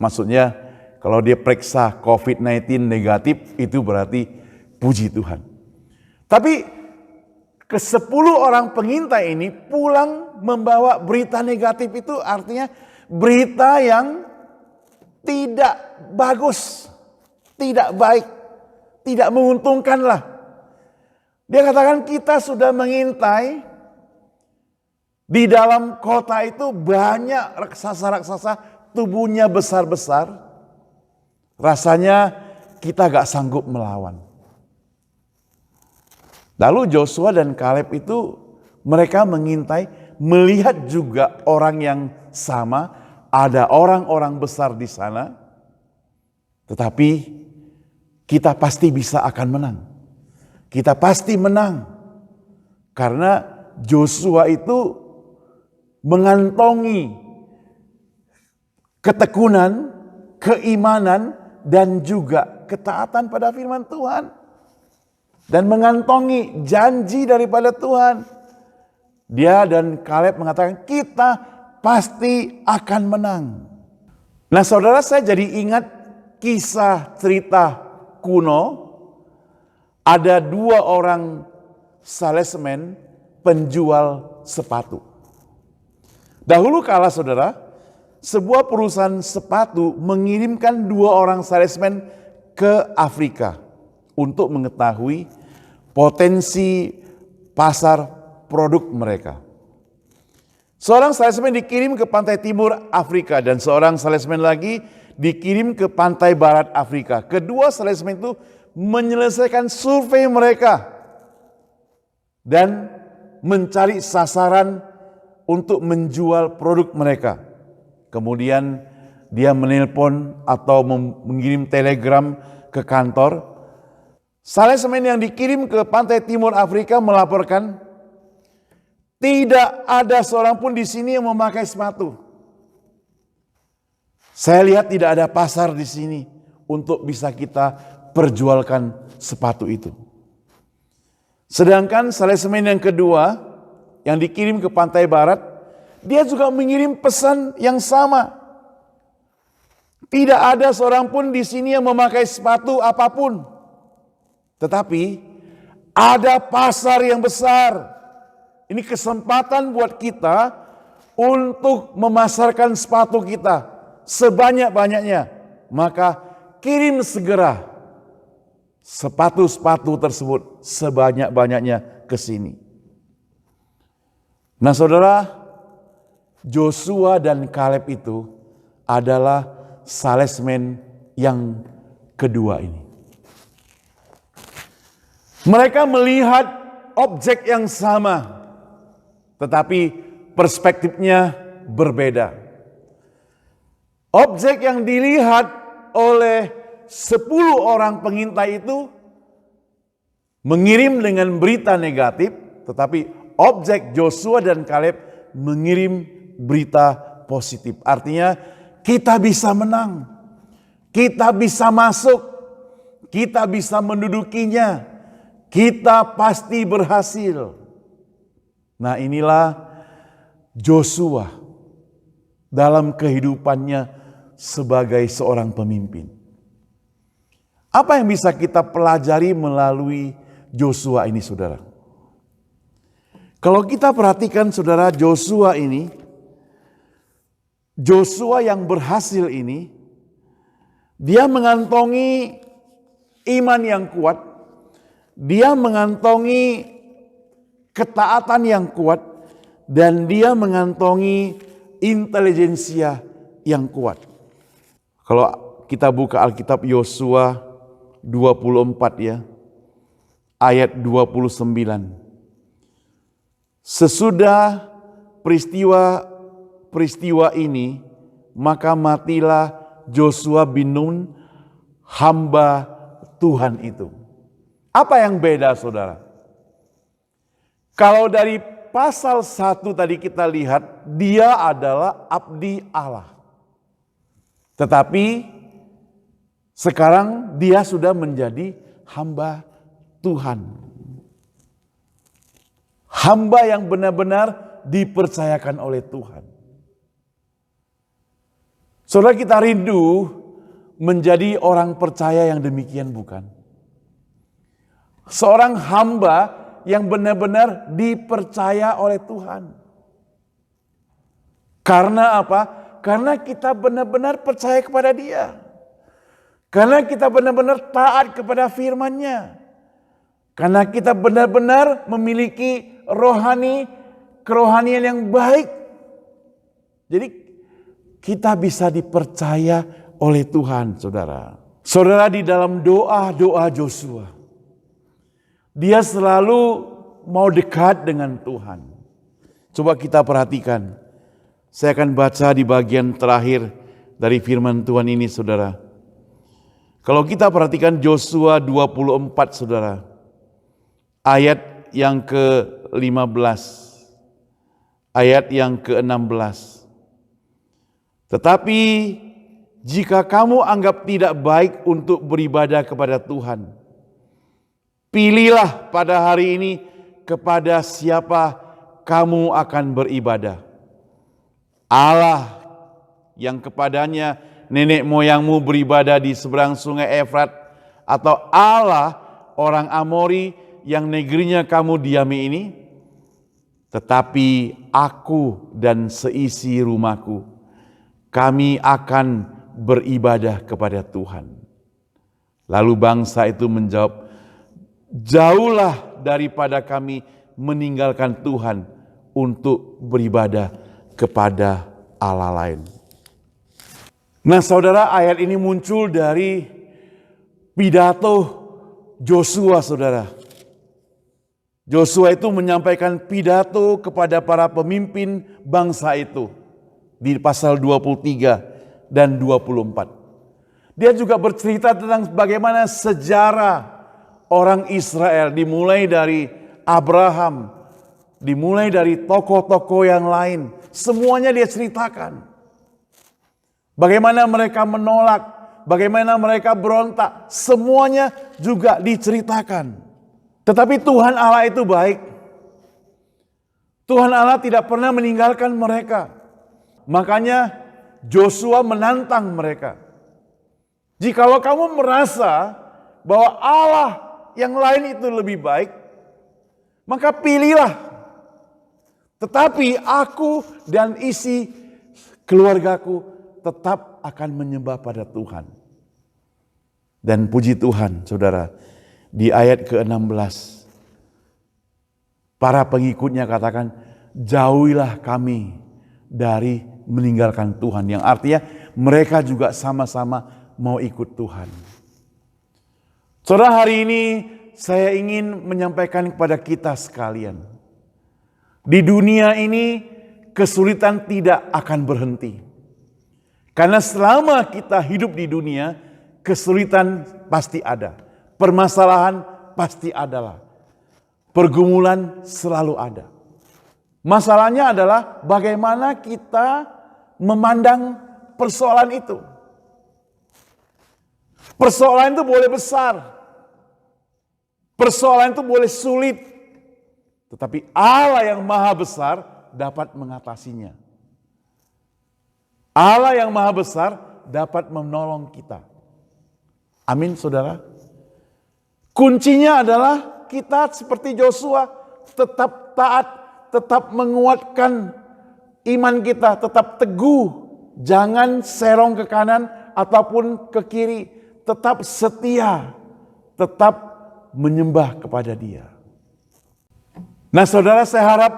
Maksudnya kalau dia periksa COVID-19 negatif itu berarti puji Tuhan. Tapi ke-10 orang pengintai ini pulang membawa berita negatif, itu artinya berita yang tidak bagus, tidak baik, tidak menguntungkan lah. Dia katakan kita sudah mengintai, di dalam kota itu banyak raksasa-raksasa, tubuhnya besar-besar. Rasanya kita gak sanggup melawan. Lalu Joshua dan Kaleb itu mereka mengintai, melihat juga orang yang sama, ada orang-orang besar di sana. Tetapi kita pasti bisa akan menang. Kita pasti menang. Karena Joshua itu mengantongi ketekunan, keimanan, dan juga ketaatan pada firman Tuhan. Dan mengantongi janji daripada Tuhan. Dia dan Kaleb mengatakan kita pasti akan menang. Nah saudara, saya jadi ingat kisah cerita kuno. Ada 2 orang salesman penjual sepatu. Dahulu kala, saudara, sebuah perusahaan sepatu mengirimkan 2 orang salesman ke Afrika untuk mengetahui potensi pasar produk mereka. Seorang salesman dikirim ke pantai timur Afrika dan seorang salesman lagi dikirim ke pantai barat Afrika. Kedua salesman itu menyelesaikan survei mereka dan mencari sasaran untuk menjual produk mereka. Kemudian dia menelpon atau mengirim telegram ke kantor. Salesman yang dikirim ke pantai timur Afrika melaporkan, tidak ada seorang pun di sini yang memakai sepatu. Saya lihat tidak ada pasar di sini untuk bisa kita perjualkan sepatu itu. Sedangkan salesman yang kedua yang dikirim ke pantai barat, dia juga mengirim pesan yang sama. Tidak ada seorang pun di sini yang memakai sepatu apapun. Tetapi ada pasar yang besar. Ini kesempatan buat kita untuk memasarkan sepatu kita sebanyak-banyaknya. Maka kirim segera sepatu-sepatu tersebut sebanyak-banyaknya ke sini. Nah saudara, Joshua dan Kaleb itu adalah salesman yang kedua ini. Mereka melihat objek yang sama, tetapi perspektifnya berbeda. Objek yang dilihat oleh 10 orang pengintai itu mengirim dengan berita negatif, tetapi objek Joshua dan Kaleb mengirim berita positif. Artinya kita bisa menang, kita bisa masuk, kita bisa mendudukinya, kita pasti berhasil. Nah inilah Joshua dalam kehidupannya sebagai seorang pemimpin. Apa yang bisa kita pelajari melalui Joshua ini, saudara? Kalau kita perhatikan, saudara, Joshua ini, Joshua yang berhasil ini, dia mengantongi iman yang kuat, dia mengantongi ketaatan yang kuat, dan dia mengantongi intelijensia yang kuat. Kalau kita buka Alkitab Yosua 24 ya, ayat 29. Sesudah peristiwa ini, maka matilah Joshua bin Nun, hamba Tuhan itu. Apa yang beda, saudara? Kalau dari pasal 1 tadi kita lihat, dia adalah abdi Allah. Tetapi sekarang dia sudah menjadi hamba Tuhan. Hamba yang benar-benar dipercayakan oleh Tuhan. Saudara, kita rindu menjadi orang percaya yang demikian, bukan? Seorang hamba yang benar-benar dipercaya oleh Tuhan. Karena apa? Karena kita benar-benar percaya kepada Dia. Karena kita benar-benar taat kepada firman-Nya. Karena kita benar-benar memiliki kerohanian yang baik. Jadi kita bisa dipercaya oleh Tuhan, saudara. Saudara, di dalam doa Joshua, dia selalu mau dekat dengan Tuhan. Coba kita perhatikan. Saya akan baca di bagian terakhir dari firman Tuhan ini, saudara. Kalau kita perhatikan Joshua 24, saudara. Ayat yang ke-15. Ayat yang ke-16. Tetapi jika kamu anggap tidak baik untuk beribadah kepada Tuhan, pilihlah pada hari ini kepada siapa kamu akan beribadah. Allah yang kepadanya nenek moyangmu beribadah di seberang sungai Efrat, atau Allah orang Amori yang negerinya kamu diami ini. Tetapi aku dan seisi rumahku, kami akan beribadah kepada Tuhan. Lalu bangsa itu menjawab, jauhlah daripada kami meninggalkan Tuhan untuk beribadah kepada Allah lain. Nah, saudara, ayat ini muncul dari pidato Joshua, saudara. Joshua itu menyampaikan pidato kepada para pemimpin bangsa itu di pasal 23 dan 24. Dia juga bercerita tentang bagaimana sejarah orang Israel, dimulai dari Abraham, dimulai dari tokoh-tokoh yang lain. Semuanya dia ceritakan. Bagaimana mereka menolak, bagaimana mereka berontak, semuanya juga diceritakan. Tetapi Tuhan Allah itu baik. Tuhan Allah tidak pernah meninggalkan mereka. Makanya Joshua menantang mereka. Jikalau kamu merasa bahwa Allah yang lain itu lebih baik, maka pilihlah. Tetapi aku dan isi keluargaku tetap akan menyembah pada Tuhan. Dan puji Tuhan, saudara, di ayat ke-16, para pengikutnya katakan, jauhilah kami dari meninggalkan Tuhan. Yang artinya mereka juga sama-sama mau ikut Tuhan. Saudara, hari ini saya ingin menyampaikan kepada kita sekalian. Di dunia ini kesulitan tidak akan berhenti. Karena selama kita hidup di dunia, kesulitan pasti ada. Permasalahan pasti adalah. Pergumulan selalu ada. Masalahnya adalah bagaimana kita memandang persoalan itu. Persoalan itu boleh besar. Persoalan itu boleh sulit. Tetapi Allah yang maha besar dapat mengatasinya. Allah yang maha besar dapat menolong kita. Amin, saudara. Kuncinya adalah kita seperti Joshua tetap taat, tetap menguatkan iman kita, tetap teguh. Jangan serong ke kanan ataupun ke kiri. Tetap setia, tetap menyembah kepada Dia. Nah, saudara, saya harap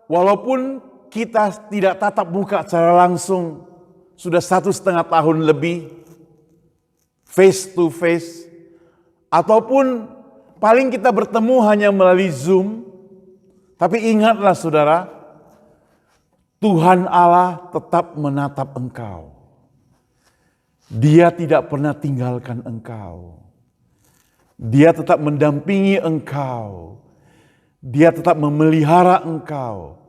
walaupun kita tidak tatap muka secara langsung, sudah 1,5 tahun lebih, face to face, ataupun paling kita bertemu hanya melalui Zoom. Tapi ingatlah saudara, Tuhan Allah tetap menatap engkau. Dia tidak pernah tinggalkan engkau. Dia tetap mendampingi engkau. Dia tetap memelihara engkau.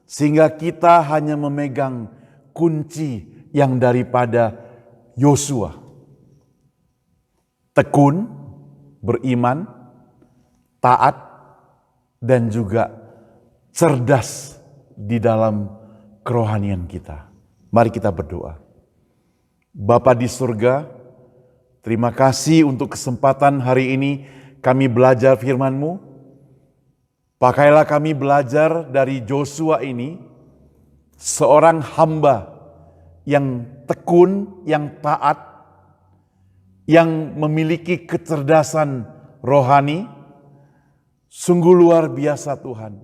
Sehingga kita hanya memegang kunci yang daripada Yosua. Tekun, beriman, taat, dan juga cerdas di dalam kerohanian kita. Mari kita berdoa. Bapa di surga, terima kasih untuk kesempatan hari ini kami belajar firman-Mu. Pakailah kami belajar dari Yosua ini, seorang hamba yang tekun, yang taat, yang memiliki kecerdasan rohani. Sungguh luar biasa Tuhan.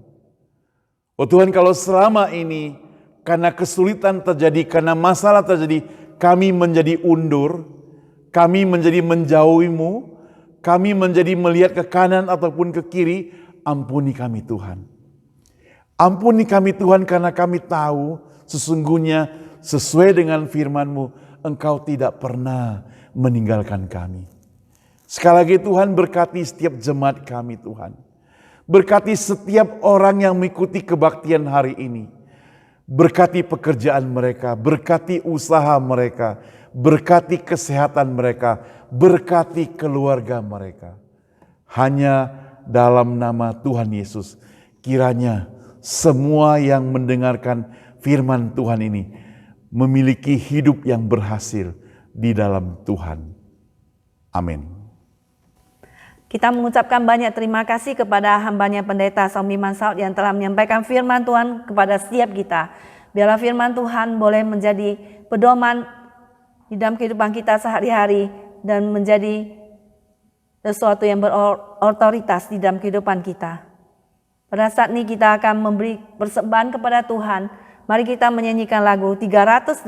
Oh Tuhan, kalau selama ini karena kesulitan terjadi, karena masalah terjadi, kami menjadi undur, kami menjadi menjauhi-Mu, kami menjadi melihat ke kanan ataupun ke kiri, ampuni kami Tuhan. Ampuni kami Tuhan karena kami tahu sesungguhnya sesuai dengan firman-Mu, Engkau tidak pernah meninggalkan kami. Sekali lagi Tuhan, berkati setiap jemaat kami Tuhan. Berkati setiap orang yang mengikuti kebaktian hari ini. Berkati pekerjaan mereka, berkati usaha mereka, berkati kesehatan mereka, berkati keluarga mereka. Hanya dalam nama Tuhan Yesus, kiranya semua yang mendengarkan firman Tuhan ini memiliki hidup yang berhasil di dalam Tuhan. Amin. Kita mengucapkan banyak terima kasih kepada hambanya Pendeta Sombi Mansaut yang telah menyampaikan firman Tuhan kepada setiap kita. Biarlah firman Tuhan boleh menjadi pedoman di dalam kehidupan kita sehari-hari dan menjadi sesuatu yang berotoritas di dalam kehidupan kita. Pada saat ini kita akan memberi persembahan kepada Tuhan. Mari kita menyanyikan lagu 380,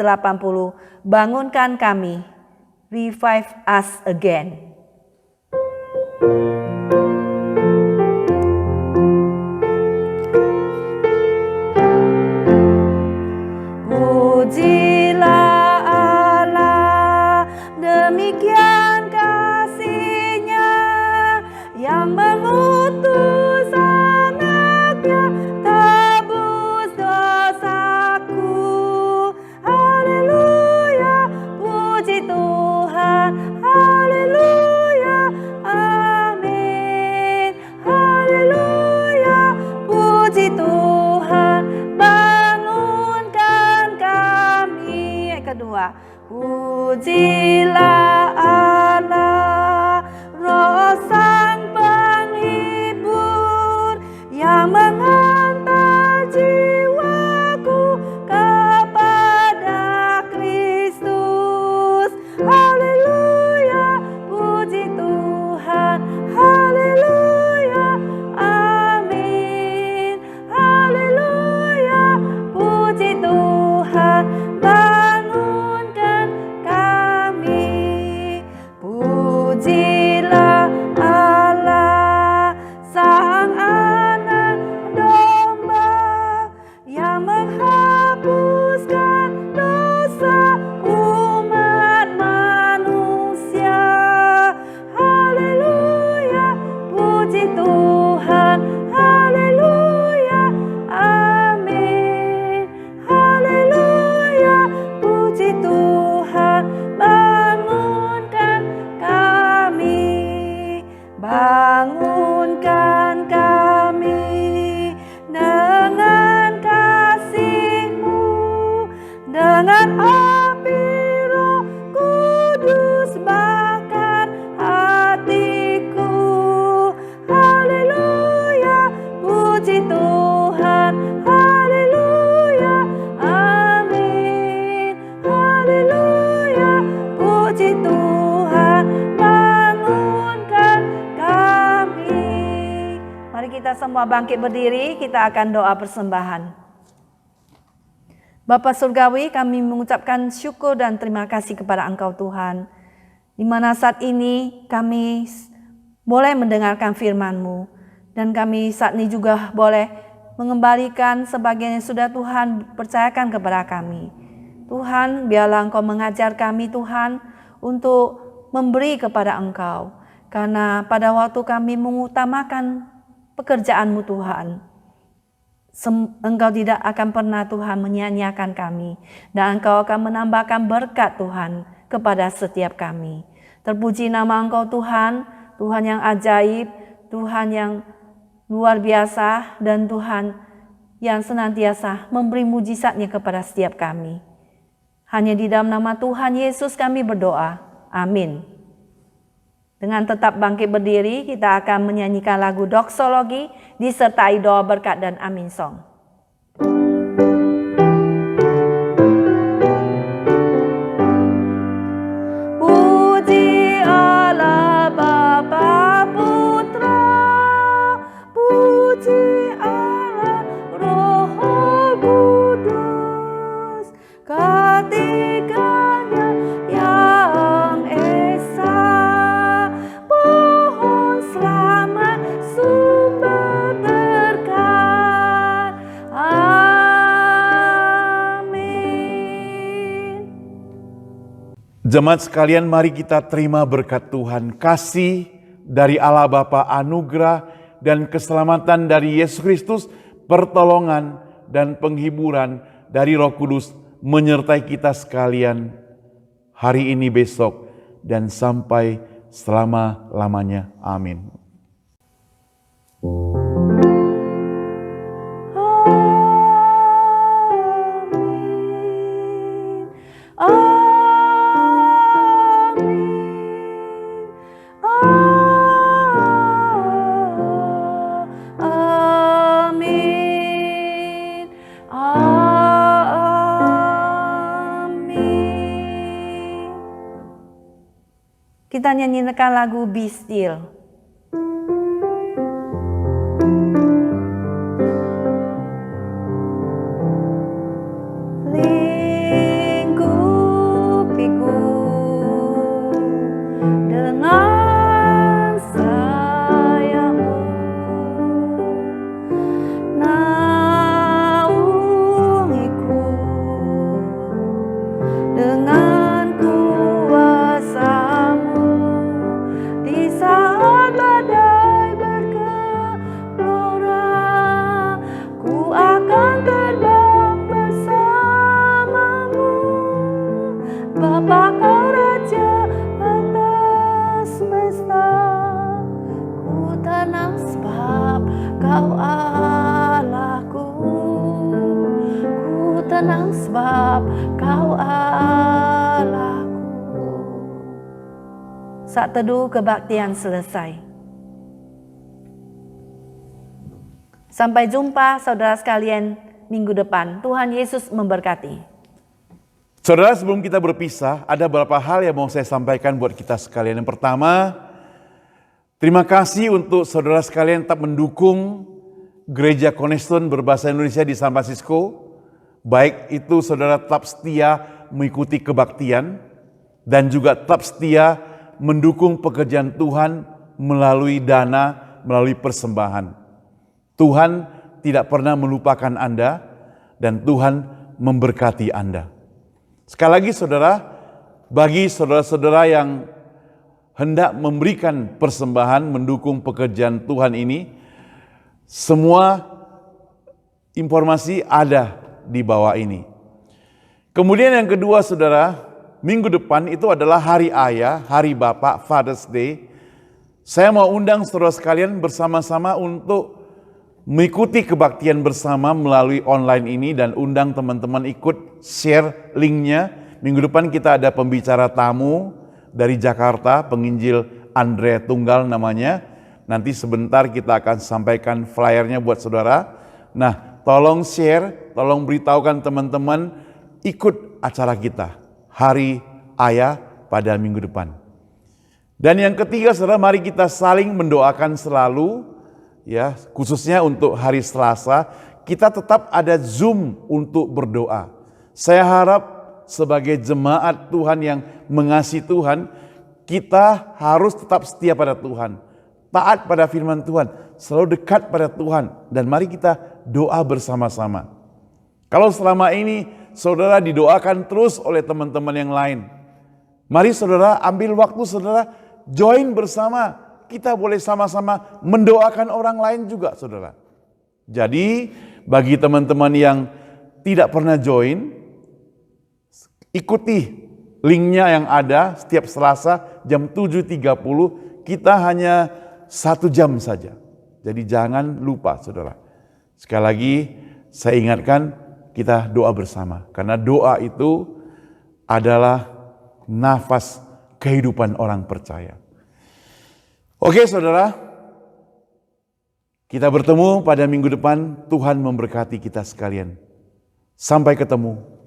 Bangunkan Kami, Revive Us Again. Pujilah Allah, demikian kasih-Nya yang mengutus anaknya tebus dosaku. Haleluya, puji Tuhan, haleluya, amin. Haleluya, puji Tuhan, bangunkan kami. Yang kedua, pujilah Allah, Roh Sang Penghibur yang menghantar jiwaku kepada Kristus. Haleluya, puji Tuhan, haleluya, amin. Haleluya, puji Tuhan, bangunkan kami. Pujilah Allah, Sang Anak Domba yang menghapuskan dosa umat manusia. Haleluya, puji Tuhan, haleluya, amin. Haleluya, puji Tuhan, bangunkan kami. Bangunkan kami dengan kasih-Mu, dengan api Roh Kudus bakar hatiku. Haleluya, puji Tuhan, haleluya, amin. Haleluya, puji Tuhan, bangunkan kami. Mari kita semua bangkit berdiri, kita akan doa persembahan. Bapa Surgawi, kami mengucapkan syukur dan terima kasih kepada Engkau Tuhan. Di mana saat ini kami boleh mendengarkan firman-Mu. Dan kami saat ini juga boleh mengembalikan sebagian yang sudah Tuhan percayakan kepada kami. Tuhan, biarlah Engkau mengajar kami Tuhan untuk memberi kepada Engkau. Karena pada waktu kami mengutamakan pekerjaan-Mu Tuhan, Engkau tidak akan pernah Tuhan menyia-nyiakan kami. Dan Engkau akan menambahkan berkat Tuhan kepada setiap kami. Terpuji nama Engkau Tuhan, Tuhan yang ajaib, Tuhan yang luar biasa, dan Tuhan yang senantiasa memberi mujizat-Nya kepada setiap kami. Hanya di dalam nama Tuhan Yesus kami berdoa. Amin. Dengan tetap bangkit berdiri, kita akan menyanyikan lagu doksologi disertai doa berkat dan amin song. Jemaat sekalian, mari kita terima berkat Tuhan, kasih dari Allah Bapa, anugerah dan keselamatan dari Yesus Kristus, pertolongan dan penghiburan dari Roh Kudus menyertai kita sekalian hari ini, besok, dan sampai selama-lamanya. Amin. Kita nyanyikan lagu Be Still. Lingkupiku dengan sayang-Mu, naungiku dengan kuasa-Mu. Di saat badai bergelora, ku akan terbang bersama-Mu. Bapa, Kau Raja atas semesta, ku tenang sebab Kau Allahku. Ku tenang sebab Kau Allahku. Saat teduh kebaktian selesai. Sampai jumpa saudara sekalian minggu depan. Tuhan Yesus memberkati. Saudara, sebelum kita berpisah, ada beberapa hal yang mau saya sampaikan buat kita sekalian. Yang pertama, terima kasih untuk saudara sekalian tetap mendukung Gereja Cornerstone berbahasa Indonesia di San Francisco. Baik itu saudara tetap setia mengikuti kebaktian dan juga tetap setia mendukung pekerjaan Tuhan melalui dana, melalui persembahan. Tuhan tidak pernah melupakan Anda dan Tuhan memberkati Anda. Sekali lagi saudara, bagi saudara-saudara yang hendak memberikan persembahan mendukung pekerjaan Tuhan ini, semua informasi ada di bawah ini. Kemudian yang kedua saudara, minggu depan itu adalah Hari Ayah, Hari Bapak, Father's Day. Saya mau undang saudara sekalian bersama-sama untuk mengikuti kebaktian bersama melalui online ini dan undang teman-teman ikut share linknya. Minggu depan kita ada pembicara tamu dari Jakarta, penginjil Andre Tunggal namanya. Nanti sebentar kita akan sampaikan flyernya buat saudara. Nah, tolong share, tolong beritahukan teman-teman ikut acara kita. Hari Ayah pada minggu depan. Dan yang ketiga saudara, mari kita saling mendoakan selalu, ya, khususnya untuk hari Selasa, kita tetap ada Zoom untuk berdoa. Saya harap sebagai jemaat Tuhan yang mengasihi Tuhan, kita harus tetap setia pada Tuhan. taat pada firman Tuhan, selalu dekat pada Tuhan, dan mari kita doa bersama-sama. Kalau selama ini saudara didoakan terus oleh teman-teman yang lain, mari saudara ambil waktu saudara join bersama. Kita boleh sama-sama mendoakan orang lain juga saudara. Jadi bagi teman-teman yang tidak pernah join, ikuti linknya yang ada setiap Selasa jam 7.30. Kita hanya 1 jam saja. Jadi jangan lupa saudara. Sekali lagi saya ingatkan, kita doa bersama. Karena doa itu adalah nafas kehidupan orang percaya. Oke saudara, kita bertemu pada minggu depan. Tuhan memberkati kita sekalian. Sampai ketemu.